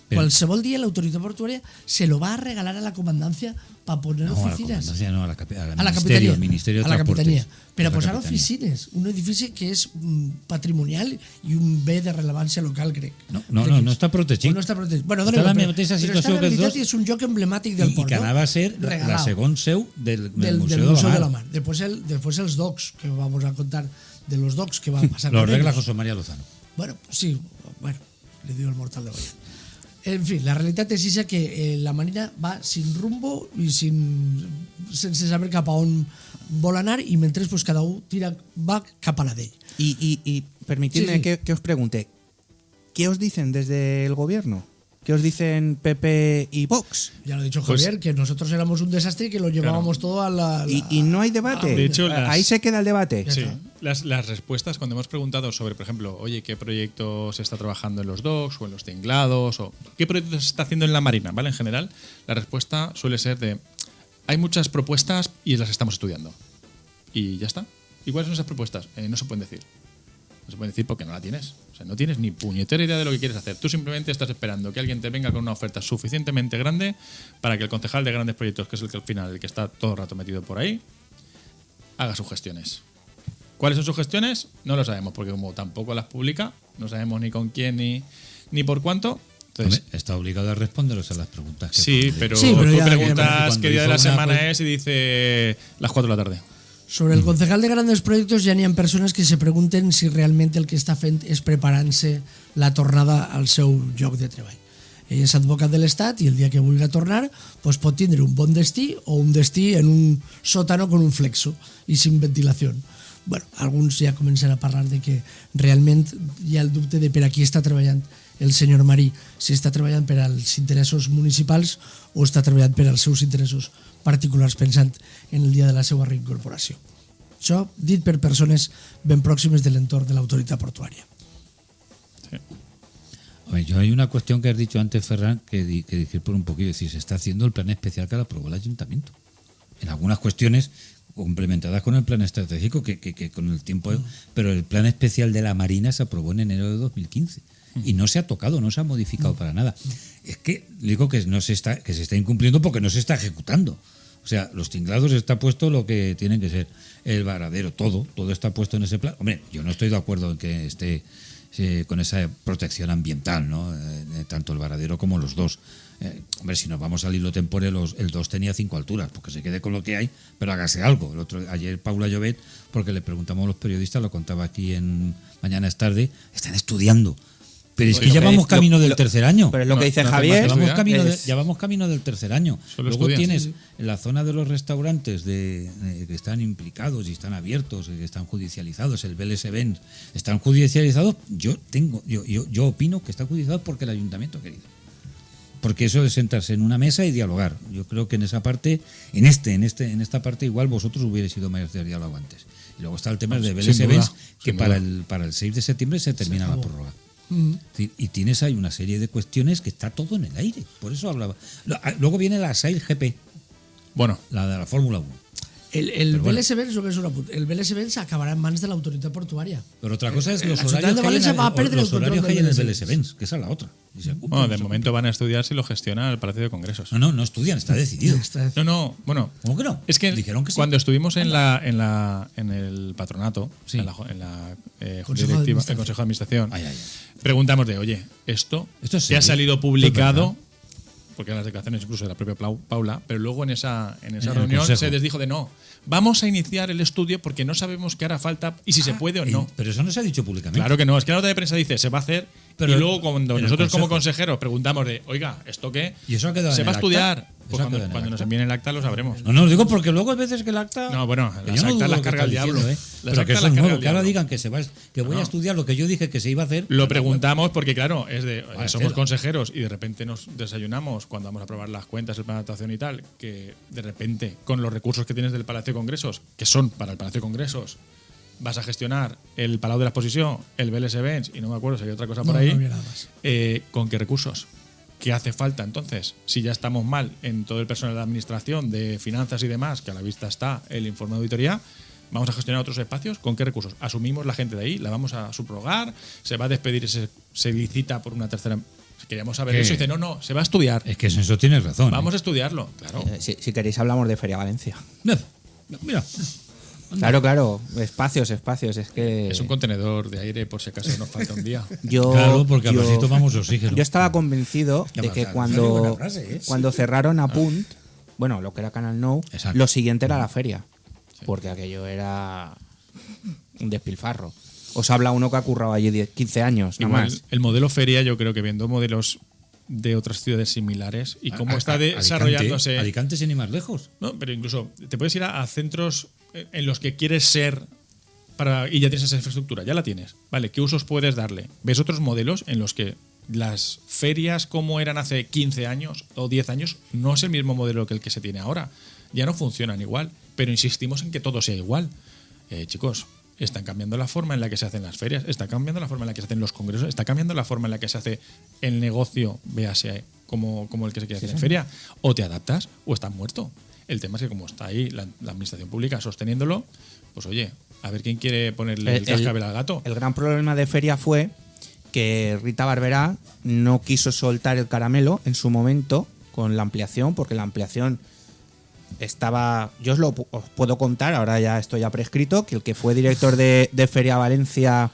qualsevol dia l'autoritat portuària se lo va a regalar a la comandancia para poner oficinas. No, a la capitanía. Ministerio de a la Transportes. capitanía. Pero posar oficines, un edifici que és patrimonial i un bé de rellevància local, crec. No està protegit. No està protegit. Bueno, està la mateixa situació que els dos. És un lloc emblemàtic del port. I que anava a ser la segon seu del Museu de la Mar. Después els docks, que vamos a contar de los docks que va a pasar. Lo arregla José María Lozano. Bueno, sí, le dio el mortal de Goya. En fin, la realitat és esa que la Marina va sin rumbo i sense saber cap a on vol anar i mentre pues, cada un va cap a la d'ell. Y permitidme que os pregunte, ¿qué os dicen desde el gobierno? ¿Qué os dicen PP y Vox? Ya lo ha dicho Javier, que nosotros éramos un desastre y que lo llevábamos todo a la... Y no hay debate. De hecho, ahí se queda el debate. Sí. Las respuestas, cuando hemos preguntado sobre, por ejemplo, oye, ¿qué proyecto se está trabajando en los docks o en los tinglados? O ¿qué proyecto se está haciendo en la Marina? ¿Vale? En general, la respuesta suele ser de hay muchas propuestas y las estamos estudiando. Y ya está. ¿Y cuáles son esas propuestas? No se pueden decir. No se puede decir porque no la tienes. O sea, no tienes ni puñetera idea de lo que quieres hacer. Tú simplemente estás esperando que alguien te venga con una oferta suficientemente grande para que el concejal de grandes proyectos, que es el que al final, el que está todo el rato metido por ahí, haga sus gestiones. ¿Cuáles son sus gestiones? No lo sabemos, porque como tampoco las publica, no sabemos ni con quién ni por cuánto. Entonces, está obligado a responderos a las preguntas. Sí, pero tú preguntas qué día de la semana es y dice las 4 de la tarde. Sobre el concejal de grandes proyectos ja n'hi ha persones que se pregunten si realment el que està fent és preparant-se la tornada al seu lloc de treball. Ell és advocat de l'Estat i el dia que vulgui tornar pues pot tindre un bon destí o un destí en un sòtano con un flexo i sin ventilació. Bueno, alguns ja comencen a parlar de que realment hi ha el dubte de per a qui està treballant el senyor Marí, si està treballant per als interessos municipals o està treballant per als seus interessos particulars pensant en el dia de la seva reincorporació. Això dit per persones ben pròximes de l'entorn de l'autoritat portuària. Sí. Yo hay una cuestión que has dicho antes, Ferran, que decir por un poquillo, es decir, se está haciendo el plan especial que aprobó el ayuntamiento. En algunas cuestiones complementadas con el plan estratégico que con el tiempo, pero el plan especial de la Marina se aprobó en enero de 2015 y no se ha tocado, no se ha modificado para nada. Es que digo que se está incumpliendo porque no se está ejecutando. O O sea, los tinglados está puesto lo que tienen que ser. El varadero, todo está puesto en ese plan. Hombre, yo no estoy de acuerdo en que esté con esa protección ambiental, ¿no? Tanto el varadero como los dos. Hombre, si nos vamos al hilo temporal, el 2 tenía 5 alturas, porque se quede con lo que hay, pero hágase algo. Ayer Paula Llobet, porque le preguntamos a los periodistas, lo contaba aquí en Mañana es Tarde, están estudiando. Pero es que ya vamos camino del tercer año. Pero es lo que dice Javier. Ya vamos camino del tercer año. Luego tienes en la zona de los restaurantes que están implicados y están abiertos, que están judicializados, el BLS Benz, están judicializados. Yo opino que está judicializado porque el ayuntamiento ha querido. Porque eso es sentarse en una mesa y dialogar. Yo creo que en esa parte, en esta parte igual vosotros hubierais sido mayores de diálogo antes. Y luego está el tema del BLS Benz, que para el 6 de septiembre se termina la prórroga. Y tienes ahí una serie de cuestiones que está todo en el aire. Por eso hablaba. Luego viene la Sail GP. Bueno, la de la Fórmula 1. El BLS Benz, lo que es el BLS Benz acabará en manos de la autoridad portuaria. Pero otra cosa es los horarios que hay en el BLS Benz, que esa es la otra. Bueno, de momento van a estudiar si lo gestiona el Palacio de Congresos. No estudian, está decidido. Bueno. ¿Cómo que no? Es que dijeron que sí. Cuando estuvimos en el patronato, en la Consejo de Administración, preguntamos oye, esto ya ha salido publicado, porque eran las declaraciones incluso de la propia Paula, pero luego en esa reunión se les dijo no, vamos a iniciar el estudio porque no sabemos qué hará falta y si se puede o no. Pero eso no se ha dicho públicamente. Claro que no, es que la nota de prensa dice se va a hacer, pero y luego cuando nosotros como consejeros preguntamos oiga, ¿esto qué? ¿Y eso ha quedado ¿Se en va a el estudiar? acta? Pues cuando nos envíen el acta lo sabremos. No, digo porque luego hay veces que el acta... No, bueno, las actas las carga el diablo. Pero que eso es nuevo, que ahora digan que voy a estudiar lo que yo dije que se iba a hacer. Lo preguntamos porque, claro, somos consejeros y de repente nos desayunamos cuando vamos a aprobar las cuentas, el plan de actuación y tal, que de repente, con los recursos que tienes del Palacio de Congresos, que son para el Palacio de Congresos, vas a gestionar el Palau de la Exposición, el BLS Benz, y no me acuerdo si hay otra cosa por ahí. No había nada más. ¿Con qué recursos? ¿Qué hace falta entonces? Si ya estamos mal en todo el personal de administración, de finanzas y demás, que a la vista está el informe de auditoría, ¿vamos a gestionar otros espacios? ¿Con qué recursos? ¿Asumimos la gente de ahí? ¿La vamos a subrogar? ¿Se va a despedir? ¿Se licita por una tercera? Queríamos saber eso. Y dice, no, se va a estudiar. Es que eso tienes razón. Vamos a estudiarlo, claro. Si queréis hablamos de Feria Valencia. Mira. Claro, espacios, es que... Es un contenedor de aire por si acaso nos falta un día. Claro, porque así tomamos oxígeno. Yo estaba convencido de que cuando cerraron a Punt, bueno, lo que era Canal Nou, lo siguiente era la feria, porque aquello era un despilfarro. Os habla uno que ha currado allí 15 años, nada más. El modelo feria, yo creo que viendo modelos de otras ciudades similares y cómo está desarrollándose. Alicante sin ir más lejos. No, pero incluso te puedes ir a centros en los que quieres ser y ya tienes esa infraestructura, ya la tienes. Vale, ¿qué usos puedes darle? ¿Ves otros modelos en los que las ferias como eran hace 15 años o 10 años no es el mismo modelo que el que se tiene ahora? Ya no funcionan igual, pero insistimos en que todo sea igual. Chicos, están cambiando la forma en la que se hacen las ferias, está cambiando la forma en la que se hacen los congresos, está cambiando la forma en la que se hace el negocio, véase como el que se quiere hacer en feria. O te adaptas o estás muerto. El tema es que como está ahí la administración pública sosteniéndolo, pues oye, a ver quién quiere ponerle el cascabel al gato. El gran problema de feria fue que Rita Barberá no quiso soltar el caramelo en su momento con la ampliación, porque la ampliación estaba... Yo os puedo contar, ahora ya esto ya prescrito, que el que fue director de Feria Valencia,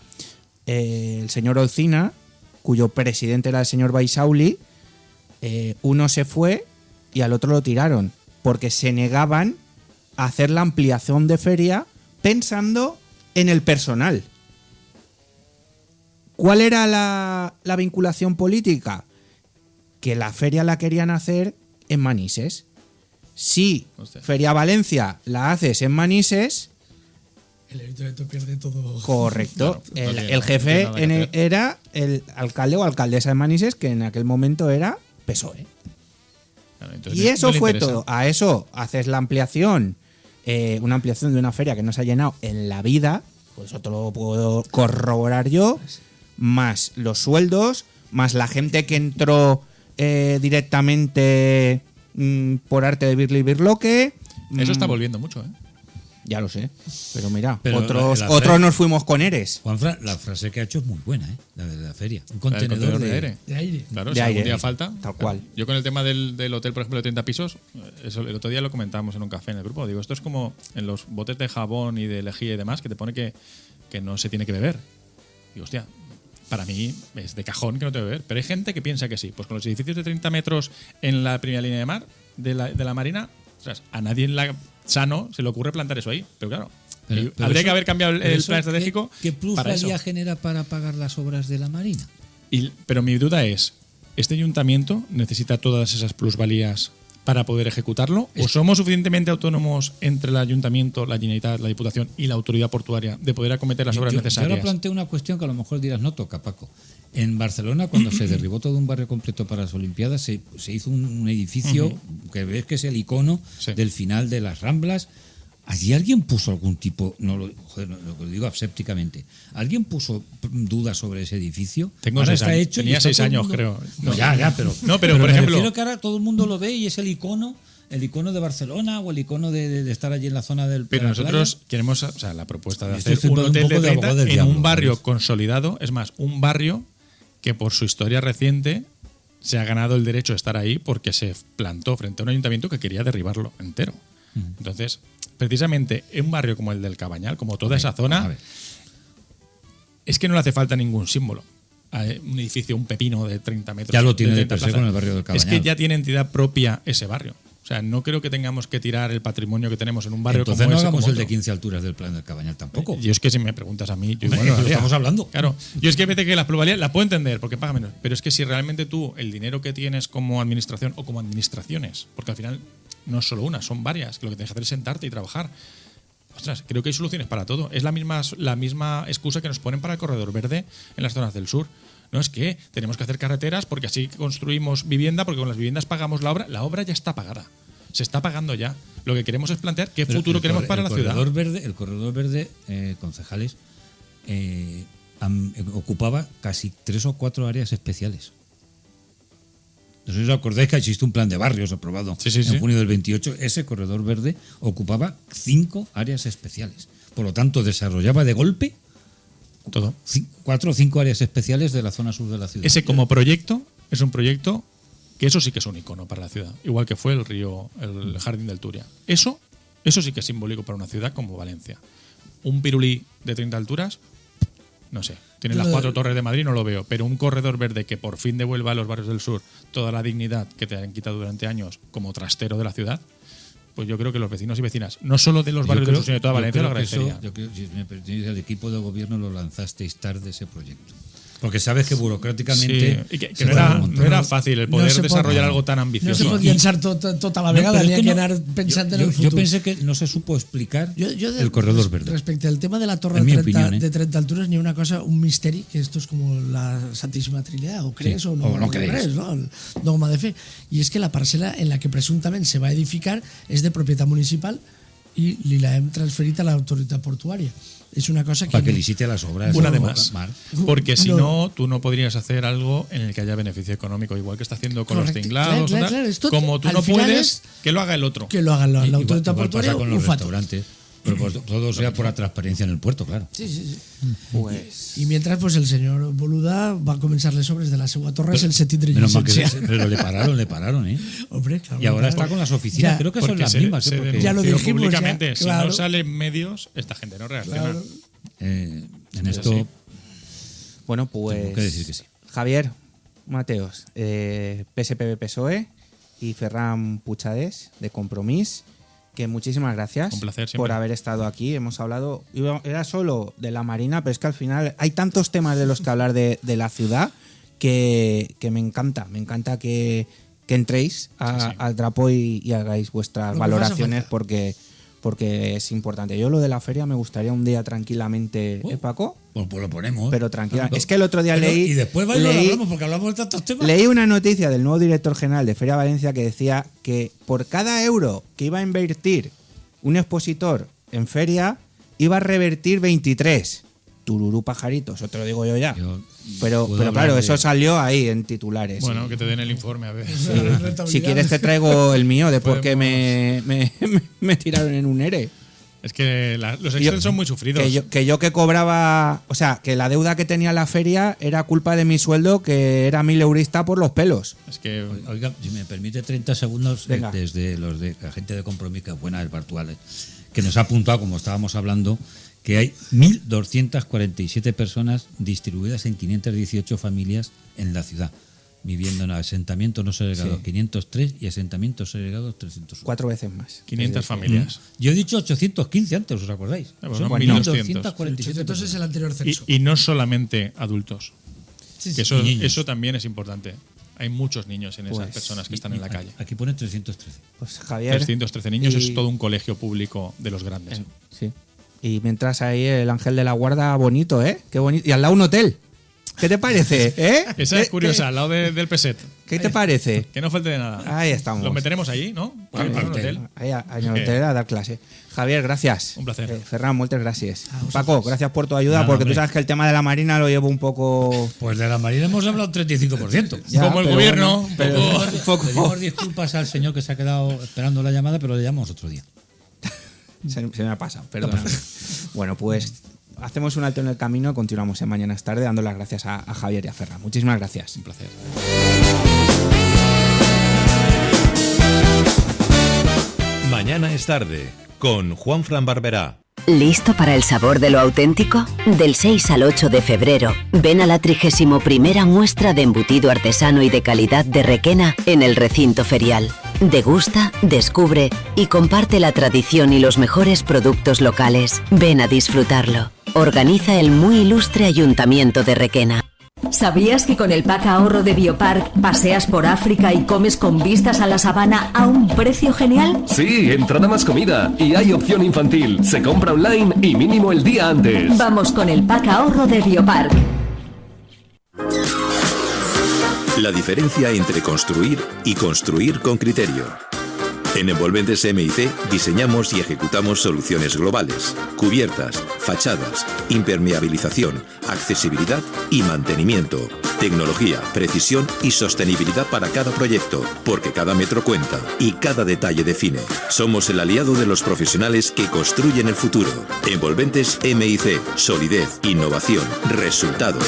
el señor Olcina, cuyo presidente era el señor Baisauli, uno se fue y al otro lo tiraron, porque se negaban a hacer la ampliación de feria pensando en el personal. ¿Cuál era la vinculación política? Que la feria la querían hacer en Manises. Si Feria Valencia la haces en Manises... El ayuntamiento pierde todo. Correcto. Claro, el jefe era el alcalde o alcaldesa de Manises, que en aquel momento era PSOE. Claro, y eso fue todo. A eso haces la ampliación, una ampliación de una feria que no se ha llenado en la vida, pues eso te lo puedo corroborar yo, más los sueldos, más la gente que entró directamente por arte de Birli Birloque. Eso está volviendo mucho, ¿eh? Ya lo sé. Pero mira, Pero otros nos fuimos con Eres. Juanfran, la frase que ha hecho es muy buena, la de la feria. Un contenedor contenedor de aire. Claro, De si algún aire, día falta. tal cual. Yo con el tema del hotel, por ejemplo, de 30 pisos, eso el otro día lo comentábamos en un café en el grupo. Digo, esto es como en los botes de jabón y de lejía y demás, que te pone que no se tiene que beber. Digo, hostia, para mí es de cajón que no te debe beber. Pero hay gente que piensa que sí. Pues con los edificios de 30 metros en la primera línea de mar, de la Marina, ostras, a nadie sano se le ocurre plantar eso ahí. Pero claro, habría que haber cambiado el plan estratégico. ¿Qué plusvalía genera para pagar las obras de la Marina? Pero mi duda es, ¿este ayuntamiento necesita todas esas plusvalías para poder ejecutarlo? ¿O somos suficientemente autónomos entre el ayuntamiento, la Generalitat, la Diputación y la autoridad portuaria de poder acometer las obras necesarias? Yo ahora planteo una cuestión que a lo mejor dirás, no toca, Paco. En Barcelona, cuando se derribó todo un barrio completo para las Olimpiadas, se hizo un edificio que ves que es el icono del final de las Ramblas. ¿Allí alguien puso algún tipo, lo digo asépticamente, alguien puso dudas sobre ese edificio? Tenía 6 años, creo. No, ya, pero por ejemplo, refiero que ahora todo el mundo lo ve y es el icono de Barcelona o el icono de estar allí en la zona del. Pero nosotros queremos, la propuesta de hacer un hotel de 30 en un barrio consolidado, es más, un barrio que por su historia reciente se ha ganado el derecho de estar ahí porque se plantó frente a un ayuntamiento que quería derribarlo entero. Entonces, precisamente en un barrio como el del Cabañal, como toda esa zona, es que no le hace falta ningún símbolo. Un edificio, un pepino de 30 metros. Ya lo tiene de per se con el barrio del Cabañal. Es que ya tiene entidad propia ese barrio. O sea, no creo que tengamos que tirar el patrimonio que tenemos en un barrio Entonces como ese. Entonces no hagamos el de 15 alturas del plan del Cabañal tampoco. Yo es que si me preguntas a mí, yo lo estamos hablando. Claro, yo es que vete que la plusvalía la puedo entender porque paga menos, pero es que si realmente tú el dinero que tienes como administración o como administraciones, porque al final no es solo una, son varias, que lo que tienes que hacer es sentarte y trabajar. Ostras, creo que hay soluciones para todo. Es la misma excusa que nos ponen para el corredor verde en las zonas del sur. No es que tenemos que hacer carreteras porque así construimos vivienda, porque con las viviendas pagamos la obra. La obra ya está pagada. Se está pagando ya. Lo que queremos es plantear qué futuro queremos para la ciudad. El corredor verde, concejales, ocupaba casi 3 o 4 áreas especiales. No sé si os acordáis que existe un plan de barrios aprobado en junio del 28. Ese corredor verde ocupaba 5 áreas especiales. Por lo tanto, desarrollaba de golpe todo 4 o 5 áreas especiales de la zona sur de la ciudad. Ese como proyecto es un proyecto que eso sí que es un icono para la ciudad, igual que fue el Jardín del Turia. Eso sí que es simbólico para una ciudad como Valencia. Un pirulí de 30 alturas, no sé, tiene las 4 torres de Madrid, no lo veo, pero un corredor verde que por fin devuelva a los barrios del sur toda la dignidad que te han quitado durante años como trastero de la ciudad, pues yo creo que los vecinos y vecinas, no solo de los barrios del sur, sino de toda Valencia, lo agradecería. Yo creo, si me permitís, el equipo de gobierno lo lanzasteis tarde ese proyecto. Porque sabes que burocráticamente. Sí, y que no era fácil el poder desarrollar algo tan ambicioso. No se podía pensar toda la vegada, había que anar pensando en el futuro. Yo pensé que no se supo explicar el corredor verde. Respecto al tema de la torre de 30 alturas, ni una cosa, un misteri, que esto es como la Santísima Trinidad, o crees o no crees, ¿no? El dogma de fe. Y es que la parcela en la que presuntamente se va a edificar es de propiedad municipal y la hem transferit a la autoridad portuaria. Es una cosa que. Para que licite las obras. Una de más. Porque si no, tú no podrías hacer algo en el que haya beneficio económico, igual que está haciendo con los tinglados. Claro. Como tú no puedes, que lo haga el otro. Que lo haga la autoridad portuaria. Con los restaurantes. Pero pues todo sea por la transparencia en el puerto, claro. Sí. Pues. Y mientras, pues el señor Boluda va a comenzar les obres de la segunda torre sense tindre llicència. Pero le pararon, ¿eh? Hombre, claro. Y ahora está con las oficinas, creo que son las mismas. Ya lo dijimos públicamente. Si no salen medios, esta gente no reacciona. Claro. En esto. Bueno, pues. Tengo que decir que sí. Javier Mateos, PSPB-PSOE, y Ferran Puigcercós, de Compromís, que muchísimas gracias por haber estado aquí. Hemos hablado, era solo de la Marina, pero es que al final hay tantos temas de los que hablar de la ciudad que me encanta que entréis al trapo y hagáis vuestras valoraciones porque es importante. Yo lo de la feria me gustaría un día tranquilamente, Paco. Pues lo ponemos. Pero tranquila. Es que el otro día leí. Y después lo hablamos porque hablamos de tantos temas. Leí una noticia del nuevo director general de Feria Valencia que decía que por cada euro que iba a invertir un expositor en feria, iba a revertir 23. Tururú pajaritos, eso te lo digo yo ya. Pero claro, eso salió ahí en titulares. Bueno, que te den el informe, a ver. Sí. Si quieres te traigo el mío de por qué me tiraron en un ERE. Es que los Excel son muy sufridos. Que yo cobraba, o sea, que la deuda que tenía en la feria era culpa de mi sueldo, que era 1.000 eurista por los pelos. Es que, oiga, si me permite 30 segundos, desde los de la gente de Compromís, que es buena, del Bartuales, que nos ha apuntado, como estábamos hablando, que hay 1.247 personas distribuidas en 518 familias en la ciudad, viviendo en asentamientos no segregados 503 y asentamientos segregados 301. 4 veces más. 500 familias. Yo he dicho 815 antes, ¿os acordáis? Son 1.247. 800 es el anterior censo. Y no solamente adultos. Sí, que sí, eso también es importante. Hay muchos niños en esas personas que están en la calle. Aquí pone 313. Pues Javier. 313 niños es todo un colegio público de los grandes. Sí. Y mientras ahí el ángel de la guarda, bonito, ¿eh? Qué bonito. Y al lado un hotel. ¿Qué te parece? Esa es curiosa, al lado del Peset. ¿Qué te parece? Que no falte de nada. Ahí estamos. Lo meteremos allí, ¿no? Ahí en el hotel a dar clase. Javier, gracias. Un placer. Ferran, muchas gracias. Paco, gracias por tu ayuda, porque tú sabes que el tema de la Marina lo llevo un poco... Pues de la Marina hemos hablado un 35%. Ya, como el gobierno. Bueno, pedimos disculpas al señor que se ha quedado esperando la llamada, pero le llamamos otro día. Se me ha pasado, perdón. Bueno, pues... hacemos un alto en el camino y continuamos en Mañanas Tarde dando las gracias a Javier y a Ferran. Muchísimas gracias. Un placer. Mañana es tarde con Juanfran Barberá. ¿Listo para el sabor de lo auténtico? Del 6 al 8 de febrero, ven a la 31ª muestra de embutido artesano y de calidad de Requena en el recinto ferial. Degusta, descubre y comparte la tradición y los mejores productos locales. Ven a disfrutarlo. Organiza el muy ilustre Ayuntamiento de Requena. ¿Sabías que con el pack ahorro de Biopark paseas por África y comes con vistas a la sabana a un precio genial? Sí, entrada más comida y hay opción infantil. Se compra online y mínimo el día antes. Vamos con el pack ahorro de Biopark. La diferencia entre construir y construir con criterio. En Envolventes MIC diseñamos y ejecutamos soluciones globales, cubiertas, fachadas, impermeabilización, accesibilidad y mantenimiento, tecnología, precisión y sostenibilidad para cada proyecto, porque cada metro cuenta y cada detalle define. Somos el aliado de los profesionales que construyen el futuro. Envolventes MIC, solidez, innovación, resultado.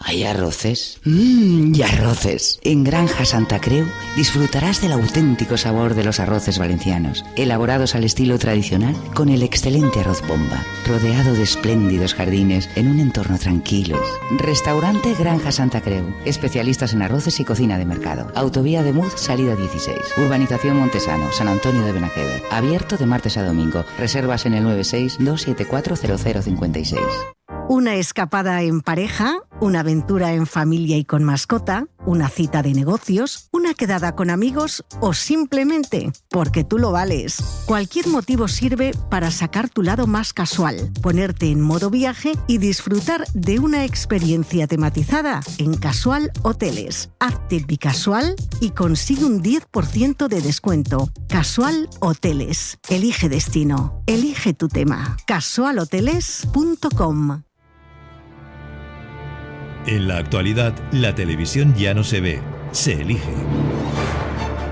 ¿Hay arroces? Y arroces. En Granja Santa Creu disfrutarás del auténtico sabor de los arroces valencianos, elaborados al estilo tradicional con el excelente arroz bomba, rodeado de espléndidos jardines en un entorno tranquilo. Restaurante Granja Santa Creu, especialistas en arroces y cocina de mercado. Autovía de Muz, salida 16. Urbanización Montesano, San Antonio de Benajever. Abierto de martes a domingo. Reservas en el 96-274-0056. Una escapada en pareja, una aventura en familia y con mascota, una cita de negocios, una quedada con amigos o simplemente porque tú lo vales. Cualquier motivo sirve para sacar tu lado más casual, ponerte en modo viaje y disfrutar de una experiencia tematizada en Casual Hoteles. Hazte bicasual y consigue un 10% de descuento. Casual Hoteles. Elige destino. Elige tu tema. casualhoteles.com. En la actualidad, la televisión ya no se ve, se elige.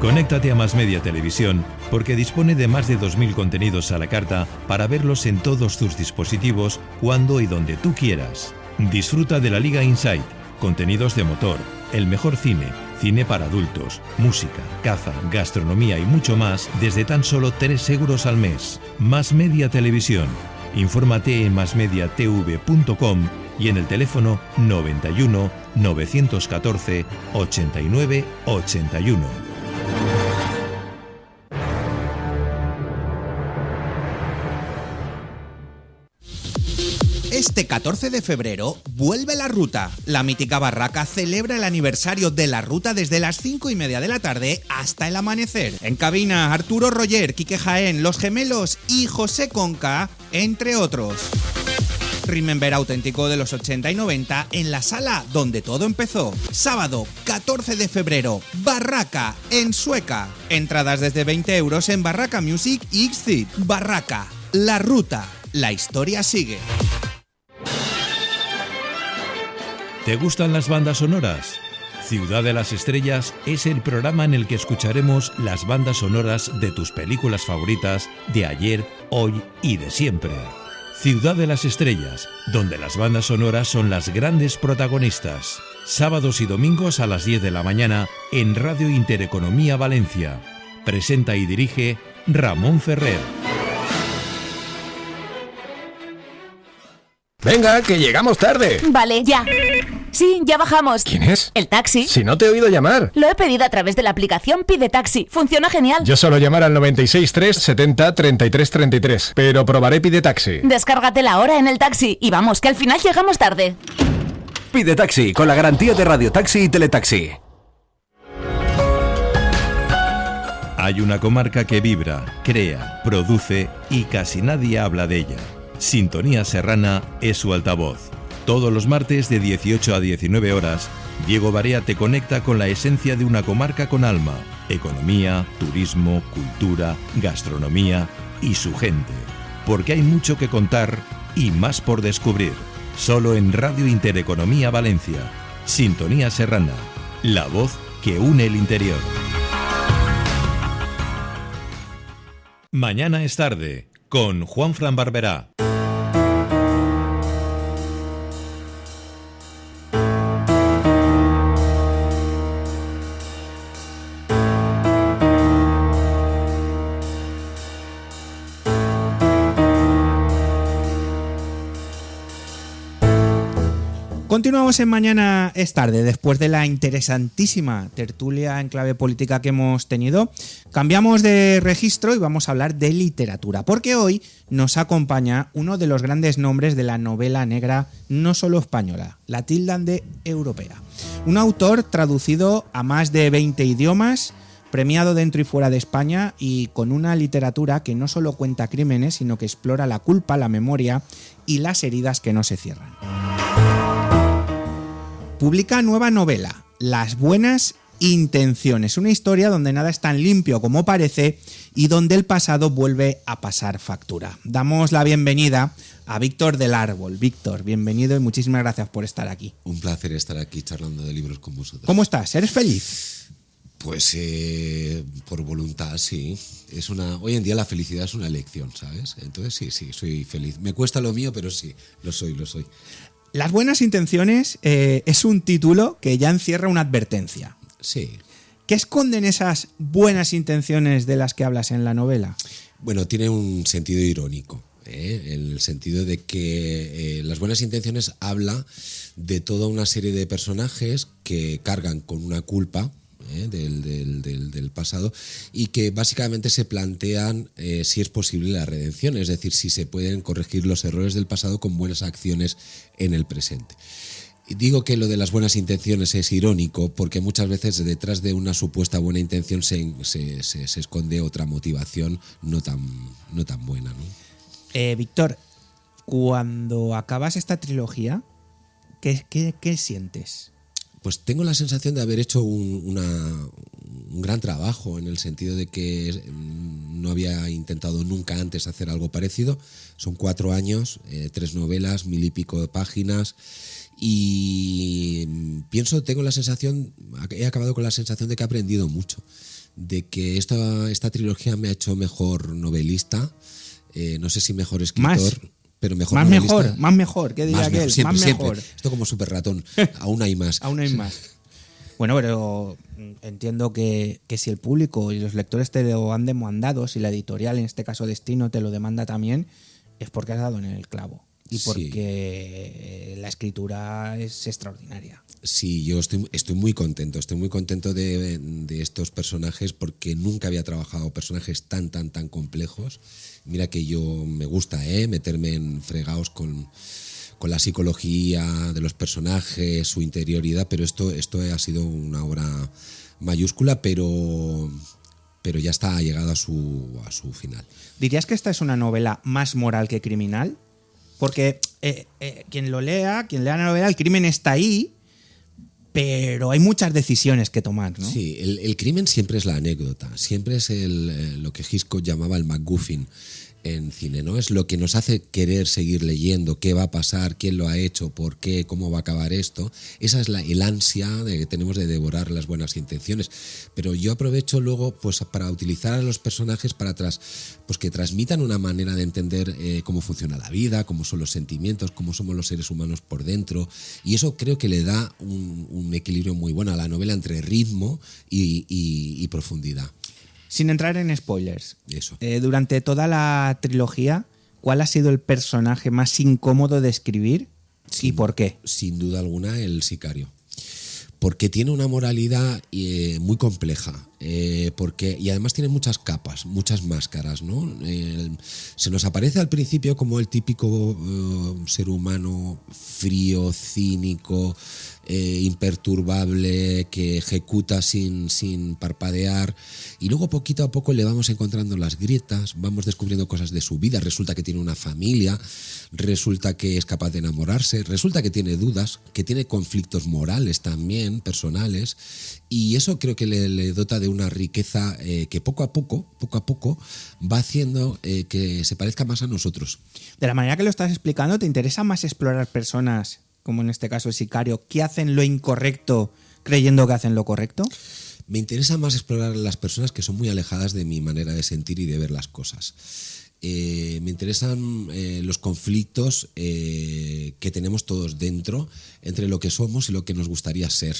Conéctate a Más Media Televisión porque dispone de más de 2.000 contenidos a la carta para verlos en todos tus dispositivos, cuando y donde tú quieras. Disfruta de la Liga Insight, contenidos de motor, el mejor cine, cine para adultos, música, caza, gastronomía y mucho más desde tan solo 3 euros al mes. Más Media Televisión. Infórmate en masmediatv.com y en el teléfono 91 914 89 81. Este 14 de febrero vuelve La Ruta. La mítica barraca celebra el aniversario de La Ruta desde las 5:30 de la tarde hasta el amanecer. En cabina, Arturo Roger, Quique Jaén, Los Gemelos y José Conca, entre otros. Remember auténtico de los 80 y 90 en la sala donde todo empezó. Sábado 14 de febrero, Barraca en Sueca. Entradas desde 20 euros en Barraca Music y Xcit. Barraca, La Ruta, la historia sigue. ¿Te gustan las bandas sonoras? Ciudad de las Estrellas es el programa en el que escucharemos las bandas sonoras de tus películas favoritas de ayer, hoy y de siempre. Ciudad de las Estrellas, donde las bandas sonoras son las grandes protagonistas. Sábados y domingos a las 10 de la mañana en Radio Intereconomía Valencia. Presenta y dirige Ramón Ferrer. Venga, que llegamos tarde. Vale, ya. Sí, ya bajamos. ¿Quién es? El taxi. Si no te he oído llamar. Lo he pedido a través de la aplicación Pide Taxi. Funciona genial. Yo suelo llamar al 963 70 33 33, pero probaré Pide Taxi. Descárgatela ahora en el taxi y vamos, que al final llegamos tarde. Pide Taxi, con la garantía de Radio Taxi y Teletaxi. Hay una comarca que vibra, crea, produce y casi nadie habla de ella. Sintonía Serrana es su altavoz. Todos los martes de 18 a 19 horas, Diego Barea te conecta con la esencia de una comarca con alma, economía, turismo, cultura, gastronomía y su gente. Porque hay mucho que contar y más por descubrir. Solo en Radio Intereconomía Valencia. Sintonía Serrana, la voz que une el interior. Mañana es tarde, con Juanfran Barberá. Continuamos en Mañana es tarde. Después de la interesantísima tertulia en clave política que hemos tenido, cambiamos de registro y vamos a hablar de literatura, porque hoy nos acompaña uno de los grandes nombres de la novela negra, no solo española, la tildan de europea. Un autor traducido a más de 20 idiomas, premiado dentro y fuera de España y con una literatura que no solo cuenta crímenes, sino que explora la culpa, la memoria y las heridas que no se cierran. Publica nueva novela, Las buenas intenciones, una historia donde nada es tan limpio como parece y donde el pasado vuelve a pasar factura. Damos la bienvenida a Víctor del Árbol. Víctor, bienvenido y muchísimas gracias por estar aquí. Un placer estar aquí charlando de libros con vosotros. ¿Cómo estás? ¿Eres feliz? Pues por voluntad, sí. Hoy en día la felicidad es una elección, ¿sabes? Entonces sí, soy feliz. Me cuesta lo mío, pero sí, lo soy. Las buenas intenciones es un título que ya encierra una advertencia. Sí. ¿Qué esconden esas buenas intenciones de las que hablas en la novela? Bueno, tiene un sentido irónico, en el sentido de que las buenas intenciones habla de toda una serie de personajes que cargan con una culpa del pasado y que básicamente se plantean si es posible la redención, es decir, si se pueden corregir los errores del pasado con buenas acciones en el presente. Digo que lo de las buenas intenciones es irónico porque muchas veces detrás de una supuesta buena intención se esconde otra motivación no tan buena, ¿no? Víctor, cuando acabas esta trilogía, ¿qué sientes? Pues tengo la sensación de haber hecho un gran trabajo, en el sentido de que no había intentado nunca antes hacer algo parecido. Son 4 años, 3 novelas, 1000 y pico de páginas y he acabado con la sensación de que he aprendido mucho, de que esta trilogía me ha hecho mejor novelista, no sé si mejor escritor. Pero mejor más novelista. Más mejor, ¿qué diría aquel? Siempre, más mejor. Siempre. Esto como Super Ratón, aún hay más. Aún hay más. Bueno, pero entiendo que si el público y los lectores te lo han demandado, si la editorial, en este caso Destino, te lo demanda también, es porque has dado en el clavo. Y porque la escritura es extraordinaria. Sí, yo estoy muy contento. Estoy muy contento de estos personajes porque nunca había trabajado personajes tan complejos. Mira que yo me gusta meterme en fregados con la psicología de los personajes, su interioridad, pero esto ha sido una obra mayúscula, pero ya está llegada a su final. ¿Dirías que esta es una novela más moral que criminal? Porque quien lea la novela, el crimen está ahí, pero hay muchas decisiones que tomar, ¿no? Sí, el crimen siempre es la anécdota, siempre es lo que Hitchcock llamaba el MacGuffin. en cine, ¿no? Es lo que nos hace querer seguir leyendo, qué va a pasar, quién lo ha hecho, por qué, cómo va a acabar esto. Esa es el ansia que tenemos de devorar las buenas intenciones. Pero yo aprovecho luego pues para utilizar a los personajes para pues que transmitan una manera de entender cómo funciona la vida, cómo son los sentimientos, cómo somos los seres humanos por dentro. Y eso creo que le da un equilibrio muy bueno a la novela entre ritmo y profundidad. Sin entrar en spoilers, eso. Durante toda la trilogía, ¿cuál ha sido el personaje más incómodo de escribir y por qué? Sin duda alguna, el sicario. Porque tiene una moralidad muy compleja, y además tiene muchas capas, muchas máscaras, ¿no? Se nos aparece al principio como el típico ser humano frío, cínico, imperturbable, que ejecuta sin parpadear, y luego poquito a poco le vamos encontrando las grietas, vamos descubriendo cosas de su vida. Resulta que tiene una familia, resulta que es capaz de enamorarse, resulta que tiene dudas, que tiene conflictos morales también, personales, y eso creo que le dota de una riqueza que poco a poco va haciendo que se parezca más a nosotros. De la manera que lo estás explicando, ¿te interesa más explorar personas, como en este caso el sicario, que hacen lo incorrecto creyendo que hacen lo correcto? Me interesa más explorar las personas que son muy alejadas de mi manera de sentir y de ver las cosas. Me interesan los conflictos que tenemos todos dentro entre lo que somos y lo que nos gustaría ser.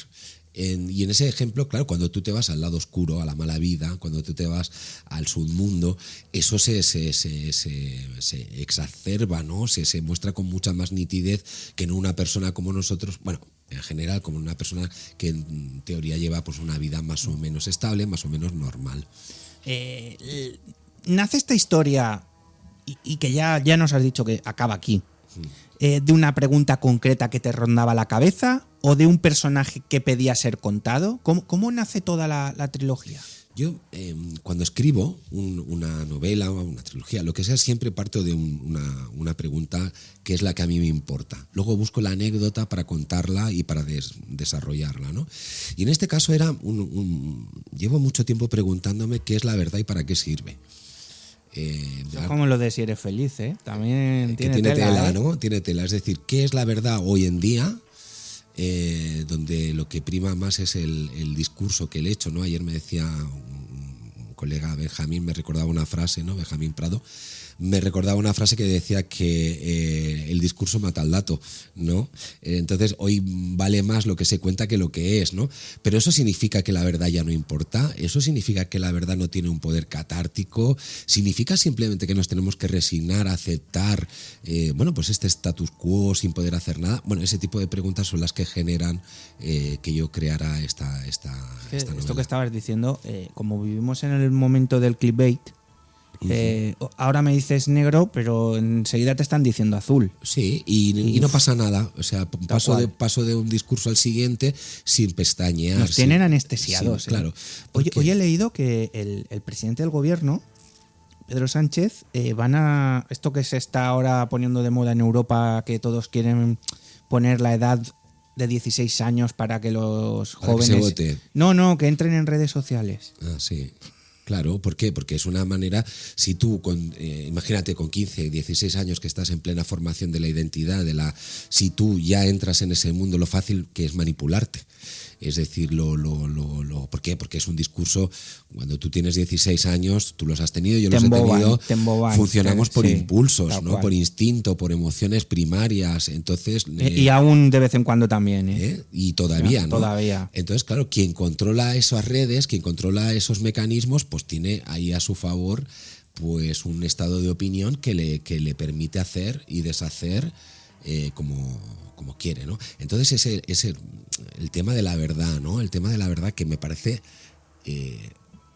Y en ese ejemplo, claro, cuando tú te vas al lado oscuro, a la mala vida, cuando tú te vas al submundo, eso se exacerba, ¿no? Se muestra con mucha más nitidez que en una persona como nosotros, bueno, en general, como una persona que en teoría lleva pues una vida más o menos estable, más o menos normal. Nace esta historia, y que ya nos has dicho que acaba aquí, de una pregunta concreta que te rondaba la cabeza, o de un personaje que pedía ser contado. ¿Cómo nace toda la trilogía? Yo, cuando escribo una novela o una trilogía, lo que sea, siempre parto de una pregunta que es la que a mí me importa. Luego busco la anécdota para contarla y para desarrollarla, ¿no? Y en este caso llevo mucho tiempo preguntándome qué es la verdad y para qué sirve. Es como lo de si eres feliz, ¿eh? También tiene tela, ¿no? Tiene tela. Es decir, ¿qué es la verdad hoy en día? Donde lo que prima más es el discurso que el hecho, ¿no? Ayer me decía un colega, Benjamín, me recordaba una frase, ¿no? Benjamín Prado, me recordaba una frase que decía que el discurso mata al dato, ¿no? Entonces hoy vale más lo que se cuenta que lo que es, ¿no? Pero eso significa que la verdad ya no importa, eso significa que la verdad no tiene un poder catártico, significa simplemente que nos tenemos que resignar a aceptar, pues este status quo sin poder hacer nada. Bueno, ese tipo de preguntas son las que generan que yo creara esta novela. Esto que estabas diciendo, como vivimos en el momento del clickbait, ahora me dices negro, pero enseguida te están diciendo azul. Sí, y no pasa nada. O sea, paso de un discurso al siguiente sin pestañear. Nos tienen anestesiados. Sí, claro. Hoy he leído que el presidente del gobierno, Pedro Sánchez, esto que se está ahora poniendo de moda en Europa, que todos quieren poner la edad de 16 años para que los jóvenes... que se vote. No, que entren en redes sociales. Ah, sí. Claro, ¿por qué? Porque es una manera, si tú, imagínate con 15, 16 años que estás en plena formación de la identidad, si tú ya entras en ese mundo, lo fácil que es manipularte. Es decir, ¿por qué? Porque es un discurso, cuando tú tienes 16 años, tú los has tenido, yo los he tenido, funcionamos por impulsos, ¿no? Por instinto, por emociones primarias, entonces... y aún de vez en cuando también, Y todavía, ¿no? Todavía. Entonces, claro, quien controla esas redes, quien controla esos mecanismos, pues tiene ahí a su favor pues un estado de opinión que le permite hacer y deshacer como quiere, ¿no? Entonces el tema de la verdad, ¿no? El tema de la verdad que me parece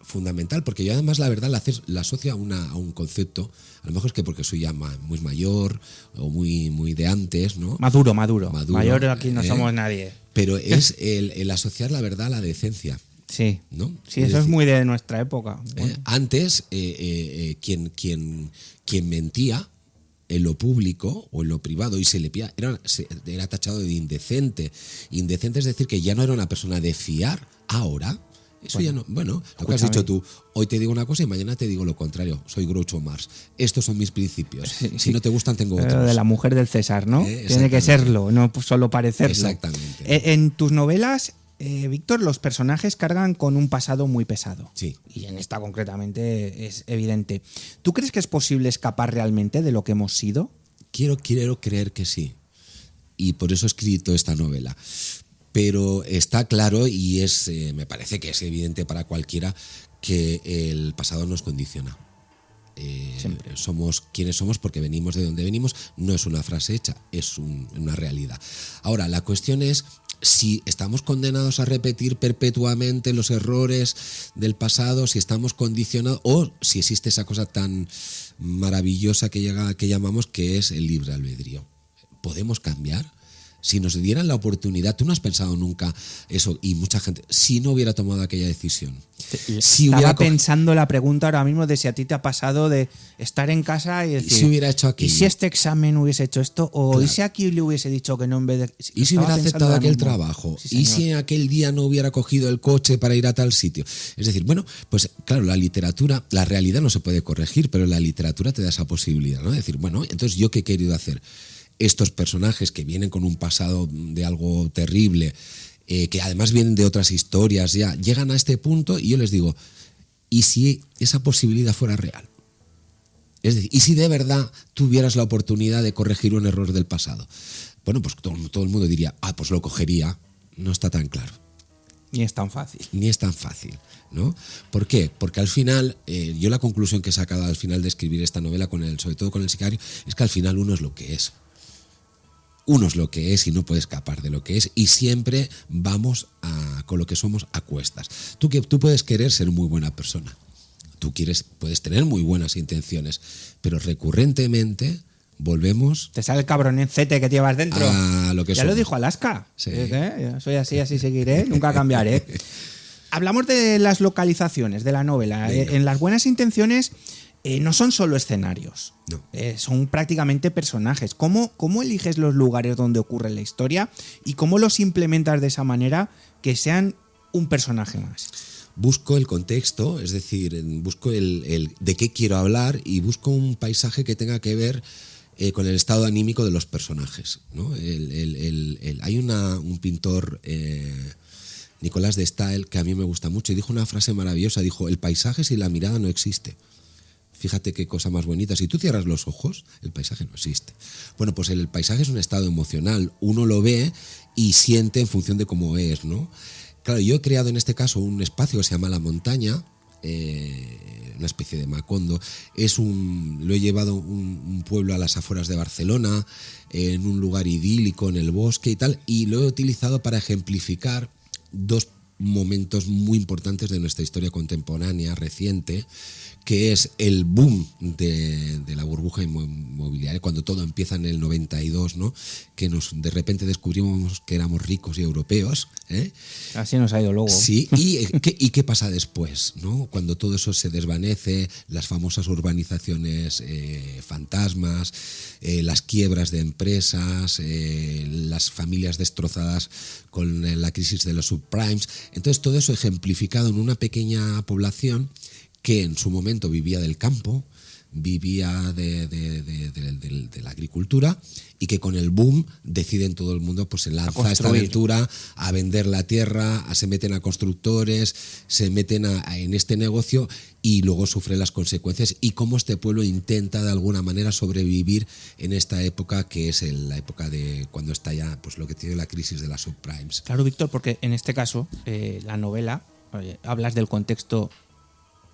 fundamental, porque yo además la verdad la asocio a un concepto, a lo mejor es que porque soy ya muy mayor o muy de antes, ¿no? Maduro. Mayor aquí no somos nadie. Pero es el asociar la verdad a la decencia. Sí, ¿no? Sí, eso es muy de nuestra época. Bueno. Antes, quien mentía en lo público o en lo privado y se le pilla, era tachado de indecente. Indecente es decir que ya no era una persona de fiar. Ahora Eso ya no. Bueno, lo que has dicho tú, hoy te digo una cosa y mañana te digo lo contrario. Soy Groucho Marx. Estos son mis principios. Si no te gustan, tengo otros. De la mujer del César, ¿no? Tiene que serlo, no solo parecerlo. Exactamente. En tus novelas, Víctor, los personajes cargan con un pasado muy pesado. Sí. Y en esta concretamente es evidente. ¿Tú crees que es posible escapar realmente de lo que hemos sido? Quiero creer que sí. Y por eso he escrito esta novela. Pero está claro y me parece que es evidente para cualquiera que el pasado nos condiciona. Somos quienes somos porque venimos de donde venimos. No es una frase hecha, es una realidad. Ahora, la cuestión es si estamos condenados a repetir perpetuamente los errores del pasado, si estamos condicionados o si existe esa cosa tan maravillosa que llamamos que es el libre albedrío. ¿Podemos cambiar? Si nos dieran la oportunidad, tú no has pensado nunca eso, y mucha gente, si no hubiera tomado aquella decisión. Estaba pensando la pregunta ahora mismo de si a ti te ha pasado de estar en casa y decir, si hubiera hecho aquello, ¿y si este examen hubiese hecho esto? O claro. ¿Y si aquí le hubiese dicho que no en vez de...? ¿Y si hubiera aceptado aquel trabajo? Sí, ¿y si aquel día no hubiera cogido el coche para ir a tal sitio? Es decir, bueno, pues claro, la literatura, la realidad no se puede corregir, pero la literatura te da esa posibilidad, ¿no? Es decir, bueno, entonces ¿yo qué he querido hacer? Estos personajes que vienen con un pasado de algo terrible, que además vienen de otras historias, ya llegan a este punto y yo les digo, ¿y si esa posibilidad fuera real? Es decir, ¿y si de verdad tuvieras la oportunidad de corregir un error del pasado? Bueno, pues todo el mundo diría, pues lo cogería. No está tan claro. Ni es tan fácil. Ni es tan fácil, ¿no? ¿Por qué? Porque al final, yo la conclusión que he sacado al final de escribir esta novela, sobre todo con El sicario, es que al final uno es lo que es. Uno es lo que es y no puede escapar de lo que es, y siempre vamos con lo que somos a cuestas. Tú puedes querer ser muy buena persona, puedes tener muy buenas intenciones, pero recurrentemente volvemos... Te sale el cabroncete que llevas dentro. A lo que ya somos. lo dijo Alaska. Sí. Soy así seguiré, nunca cambiaré. Hablamos de las localizaciones de la novela. En Las buenas intenciones... no son solo escenarios, no. Son prácticamente personajes. ¿Cómo eliges los lugares donde ocurre la historia y cómo los implementas de esa manera que sean un personaje más? Busco el contexto, es decir, busco el de qué quiero hablar y busco un paisaje que tenga que ver con el estado anímico de los personajes, ¿no? Hay un pintor, Nicolás de Staël, que a mí me gusta mucho, y dijo una frase maravillosa, dijo, el paisaje sin la mirada no existe. Fíjate qué cosa más bonita. Si tú cierras los ojos, el paisaje no existe. Bueno, pues el paisaje es un estado emocional. Uno lo ve y siente en función de cómo es, ¿no? Claro, yo he creado en este caso un espacio que se llama La Montaña, una especie de Macondo. Lo he llevado un pueblo a las afueras de Barcelona, en un lugar idílico, en el bosque y tal, y lo he utilizado para ejemplificar dos momentos muy importantes de nuestra historia contemporánea, reciente, que es el boom de la burbuja inmobiliaria, cuando todo empieza en el 92, ¿no? Que de repente descubrimos que éramos ricos y europeos. Así nos ha ido luego. Sí, ¿y qué pasa después, ¿no? Cuando todo eso se desvanece, las famosas urbanizaciones fantasmas, las quiebras de empresas, las familias destrozadas con la crisis de los subprimes. Entonces todo eso ejemplificado en una pequeña población que en su momento vivía del campo, vivía de la agricultura, y que con el boom deciden todo el mundo, pues se lanza a esta aventura, a vender la tierra, se meten a constructores, se meten en este negocio y luego sufren las consecuencias, y cómo este pueblo intenta de alguna manera sobrevivir en esta época que es la época de cuando está ya pues lo que tiene la crisis de las subprimes. Claro, Víctor, porque en este caso la novela, hablas del contexto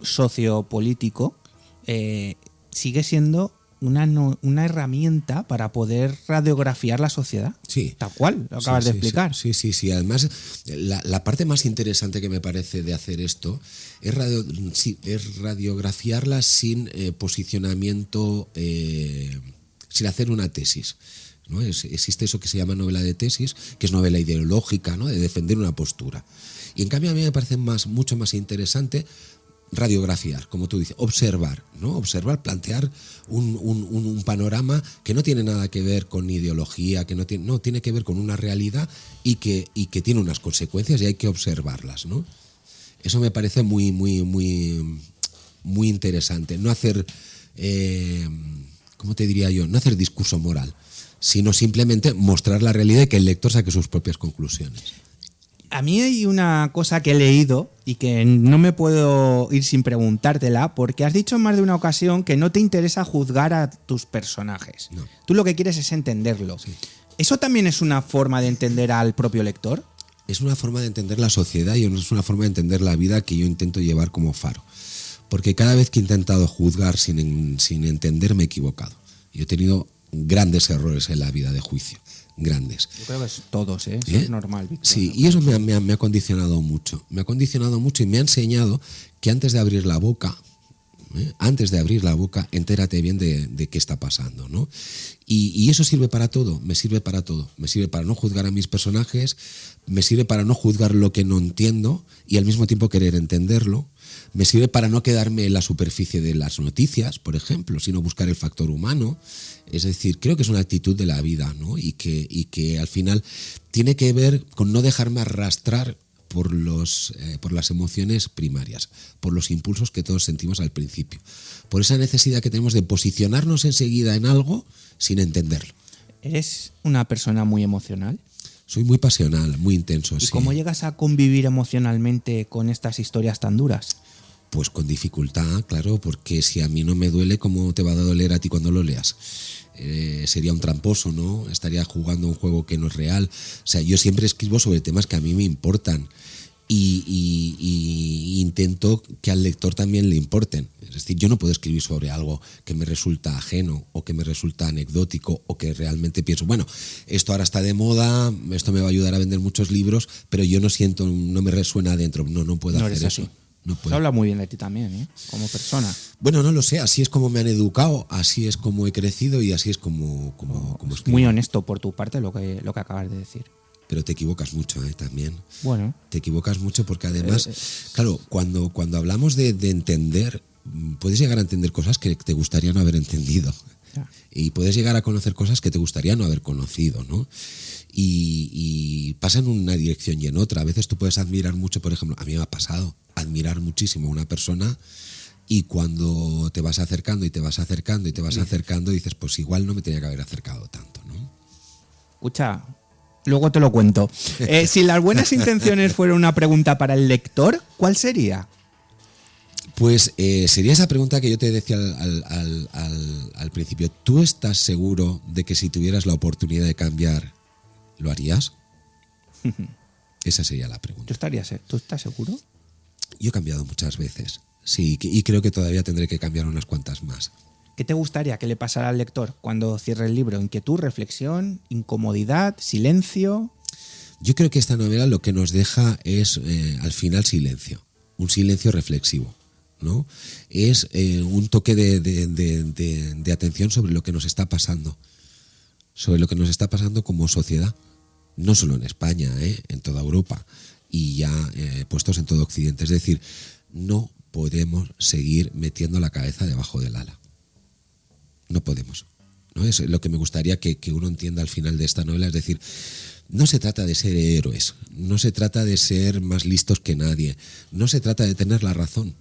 sociopolítico, sigue siendo una herramienta para poder radiografiar la sociedad. Sí. Tal cual, lo acabas de explicar. Sí. Además, la parte más interesante que me parece de hacer esto es radiografiarla sin posicionamiento, sin hacer una tesis, ¿no? Existe eso que se llama novela de tesis, que es novela ideológica, ¿no? De defender una postura. Y en cambio a mí me parece mucho más interesante radiografiar, como tú dices, observar, ¿no? Observar, plantear un panorama que no tiene nada que ver con ideología, que tiene que ver con una realidad y que tiene unas consecuencias y hay que observarlas, ¿no? Eso me parece muy, muy, muy, muy interesante. No hacer, ¿cómo te diría yo? No hacer discurso moral, sino simplemente mostrar la realidad y que el lector saque sus propias conclusiones. A mí hay una cosa que he leído y que no me puedo ir sin preguntártela, porque has dicho en más de una ocasión que no te interesa juzgar a tus personajes. No. Tú lo que quieres es entenderlo. Sí. ¿Eso también es una forma de entender al propio lector? Es una forma de entender la sociedad y es una forma de entender la vida que yo intento llevar como faro. Porque cada vez que he intentado juzgar sin entender me he equivocado. Yo he tenido grandes errores en la vida de juicio. Grandes. Yo creo que es todos, ¿eh? Eso es normal, Víctor. Sí, y eso me ha condicionado mucho. Me ha condicionado mucho y me ha enseñado que antes de abrir la boca, entérate bien de qué está pasando, ¿no? Y eso sirve para todo, me sirve para todo. Me sirve para no juzgar a mis personajes, me sirve para no juzgar lo que no entiendo y al mismo tiempo querer entenderlo. Me sirve para no quedarme en la superficie de las noticias, por ejemplo, sino buscar el factor humano. Es decir, creo que es una actitud de la vida, ¿no? Y que al final tiene que ver con no dejarme arrastrar por las emociones primarias, por los impulsos que todos sentimos al principio, por esa necesidad que tenemos de posicionarnos enseguida en algo sin entenderlo. ¿Eres una persona muy emocional? Soy muy pasional, muy intenso. ¿Y cómo llegas a convivir emocionalmente con estas historias tan duras? Pues con dificultad, claro, porque si a mí no me duele, ¿cómo te va a doler a ti cuando lo leas? Sería un tramposo, ¿no? Estaría jugando un juego que no es real. O sea, yo siempre escribo sobre temas que a mí me importan y intento que al lector también le importen. Es decir, yo no puedo escribir sobre algo que me resulta ajeno o que me resulta anecdótico o que realmente pienso, bueno, esto ahora está de moda, esto me va a ayudar a vender muchos libros, pero yo no me resuena adentro. No puedo hacer eso. No puedo. Se habla muy bien de ti también, ¿eh? Como persona. Bueno, no lo sé, así es como me han educado, así es como he crecido y así es como escribo. Muy honesto por tu parte lo que acabas de decir. Pero te equivocas mucho, también. Bueno. Te equivocas mucho porque además, claro, cuando hablamos de entender, puedes llegar a entender cosas que te gustaría no haber entendido. Ya. Y puedes llegar a conocer cosas que te gustaría no haber conocido, ¿no? Y pasa en una dirección y en otra. A veces tú puedes admirar mucho, por ejemplo, a mí me ha pasado admirar muchísimo a una persona y cuando te vas acercando y te vas acercando y te vas acercando dices, pues igual no me tenía que haber acercado tanto, ¿no? Escucha, luego te lo cuento. Si las buenas intenciones fueran una pregunta para el lector, ¿cuál sería? Pues sería esa pregunta que yo te decía al principio. ¿Tú estás seguro de que si tuvieras la oportunidad de cambiar, lo harías? Esa sería la pregunta. ¿Tú estás seguro? Yo he cambiado muchas veces, sí, y creo que todavía tendré que cambiar unas cuantas más. ¿Qué te gustaría que le pasara al lector cuando cierre el libro? ¿Inquietud, reflexión, incomodidad, silencio? Yo creo que esta novela lo que nos deja es al final silencio, un silencio reflexivo, ¿no? Es un toque de atención sobre lo que nos está pasando como sociedad, no solo en España, en toda Europa y ya puestos en todo Occidente. Es decir, no podemos seguir metiendo la cabeza debajo del ala. No podemos, ¿no? Es lo que me gustaría que uno entienda al final de esta novela. Es decir, no se trata de ser héroes, no se trata de ser más listos que nadie, no se trata de tener la razón.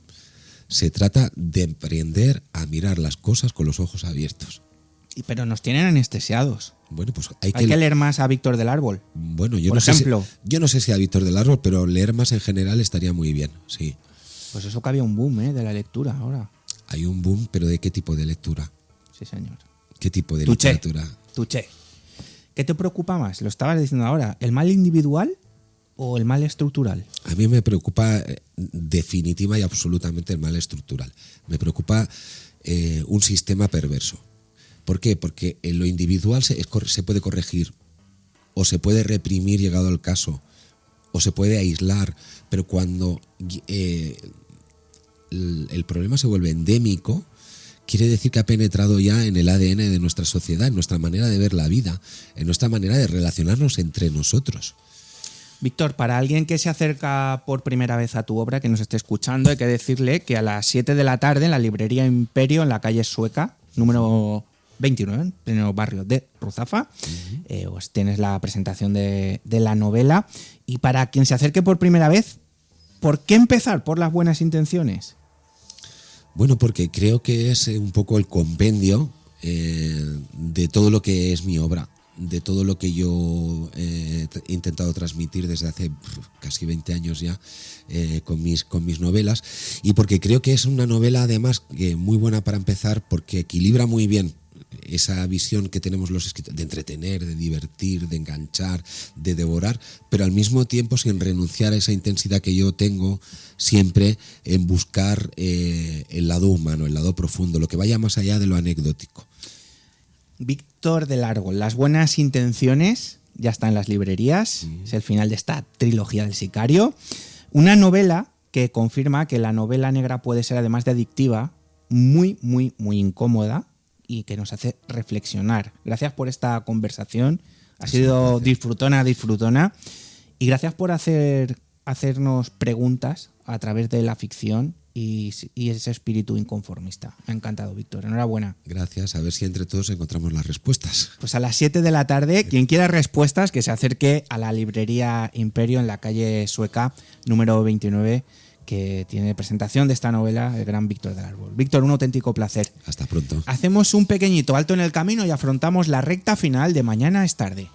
Se trata de aprender a mirar las cosas con los ojos abiertos. Pero nos tienen anestesiados. Bueno, pues hay que leer más a Víctor del Árbol. Bueno, yo no sé si a Víctor del Árbol, pero leer más en general estaría muy bien, sí. Pues eso que había un boom, de la lectura ahora. Hay un boom, pero ¿de qué tipo de lectura? Sí, señor. ¿Qué tipo de literatura? Tuché. ¿Qué te preocupa más? Lo estabas diciendo ahora. ¿El mal individual o el mal estructural? A mí me preocupa definitiva y absolutamente el mal estructural. Me preocupa un sistema perverso. ¿Por qué? Porque en lo individual se puede corregir o se puede reprimir llegado al caso o se puede aislar, pero cuando el problema se vuelve endémico, quiere decir que ha penetrado ya en el ADN de nuestra sociedad, en nuestra manera de ver la vida, en nuestra manera de relacionarnos entre nosotros. Víctor, para alguien que se acerca por primera vez a tu obra, que nos esté escuchando, hay que decirle que a las 7 de la tarde en la librería Imperio, en la calle Sueca, número 29, en el barrio de Ruzafa, pues tienes la presentación de la novela. Y para quien se acerque por primera vez, ¿Por qué empezar por las buenas intenciones? Bueno, porque creo que es un poco el compendio de todo lo que es mi obra, de todo lo que yo he intentado transmitir desde hace casi 20 años ya con mis novelas, y porque creo que es una novela además muy buena para empezar, porque equilibra muy bien esa visión que tenemos los escritores de entretener, de divertir, de enganchar, de devorar, pero al mismo tiempo sin renunciar a esa intensidad que yo tengo siempre en buscar el lado humano, el lado profundo, lo que vaya más allá de lo anecdótico. Víctor del Árbol, Las buenas intenciones, ya está en las librerías, es el final de esta trilogía del Sicario. Una novela que confirma que la novela negra puede ser, además de adictiva, muy, muy, muy incómoda y que nos hace reflexionar. Gracias por esta conversación, ha sido disfrutona, y gracias por hacernos preguntas a través de la ficción y ese espíritu inconformista. Me ha encantado, Víctor. Enhorabuena. Gracias. A ver si entre todos encontramos las respuestas. Pues a las 7 de la tarde, quien quiera respuestas, que se acerque a la librería Imperio en la calle Sueca, número 29, que tiene presentación de esta novela, el gran Víctor del Árbol. Víctor, un auténtico placer. Hasta pronto. Hacemos un pequeñito alto en el camino y afrontamos la recta final de Mañana es tarde.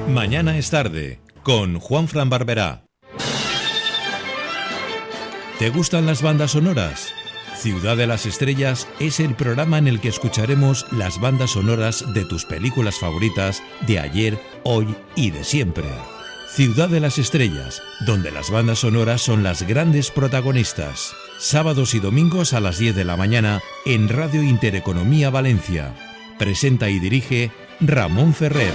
Mañana es tarde, con Juanfran Barberá. ¿Te gustan las bandas sonoras? Ciudad de las Estrellas es el programa en el que escucharemos las bandas sonoras de tus películas favoritas de ayer, hoy y de siempre. Ciudad de las Estrellas, donde las bandas sonoras son las grandes protagonistas. Sábados y domingos a las 10 de la mañana en Radio Intereconomía Valencia. Presenta y dirige Ramón Ferrer.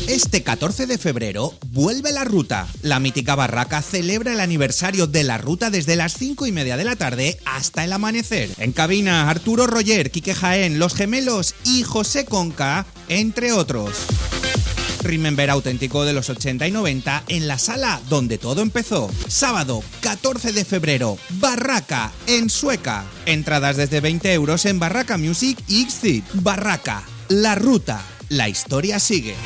Este 14 de febrero vuelve La Ruta. La mítica barraca celebra el aniversario de La Ruta desde las 5:30 de la tarde hasta el amanecer. En cabina, Arturo Roger, Quique Jaén, Los Gemelos y José Conca, entre otros. Remember auténtico de los 80 y 90 en la sala donde todo empezó. Sábado 14 de febrero, Barraca en Sueca. Entradas desde 20 euros en Barraca Music y Xcit. Barraca, La Ruta. La historia sigue.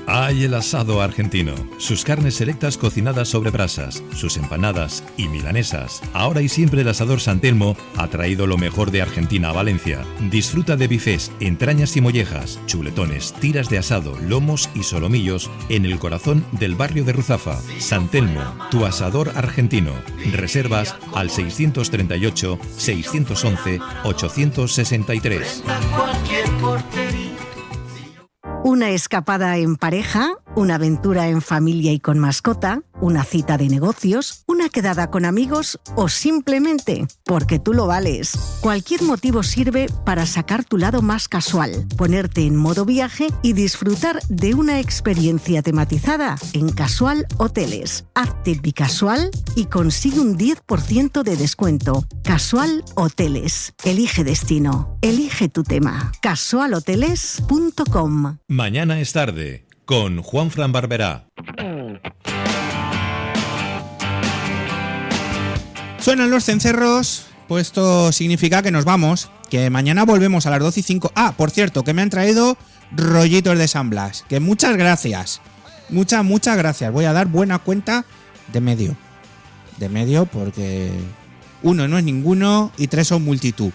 Hay el asado argentino, sus carnes selectas cocinadas sobre brasas, sus empanadas y milanesas. Ahora y siempre el Asador San Telmo ha traído lo mejor de Argentina a Valencia. Disfruta de bifés, entrañas y mollejas, chuletones, tiras de asado, lomos y solomillos en el corazón del barrio de Ruzafa. San Telmo, tu asador argentino. Reservas al 638 611 863. Una escapada en pareja, una aventura en familia y con mascota, una cita de negocios, una quedada con amigos o simplemente porque tú lo vales. Cualquier motivo sirve para sacar tu lado más casual, ponerte en modo viaje y disfrutar de una experiencia tematizada en Casual Hoteles. Hazte bicasual y consigue un 10% de descuento. Casual Hoteles. Elige destino. Elige tu tema. casualhoteles.com. Mañana es tarde, con Juanfran Barberá. Suenan los cencerros, pues esto significa que nos vamos, que mañana volvemos a las 12:05. Ah, por cierto, que me han traído rollitos de San Blas, que muchas gracias. Muchas gracias. Voy a dar buena cuenta de medio. De medio porque 1 no es ninguno y 3 son multitud.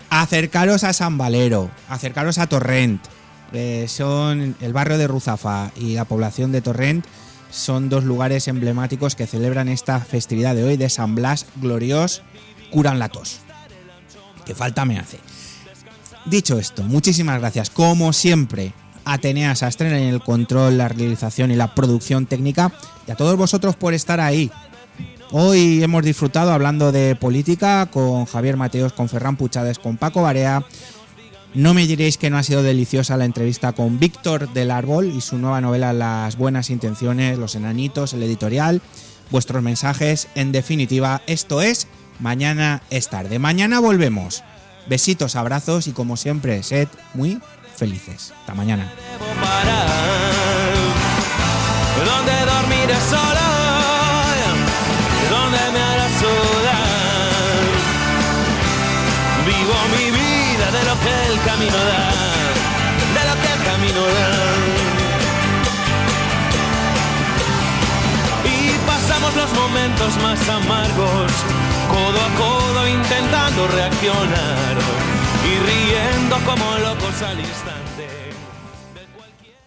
Acercaros a San Valero, acercaros a Torrent. Son el barrio de Ruzafa y la población de Torrent, son dos lugares emblemáticos que celebran esta festividad de hoy de San Blas gloriós, curan la tos. Que falta me hace. Dicho esto, muchísimas gracias, como siempre, a Atenea Sastre en el control, la realización y la producción técnica, y a todos vosotros por estar ahí. Hoy hemos disfrutado hablando de política con Javier Mateos, con Ferran Puchades, con Paco Barea. No me diréis que no ha sido deliciosa la entrevista con Víctor del Árbol y su nueva novela Las buenas intenciones, Los enanitos, el editorial, vuestros mensajes. En definitiva, esto es Mañana es tarde. Mañana volvemos. Besitos, abrazos y como siempre, sed muy felices. Hasta mañana. Donde dormiré solo, donde me harás sudar. Vivo mi vida de lo que el camino da, de lo que el camino da. Y pasamos los momentos más amargos, codo a codo intentando reaccionar y riendo como locos al instante.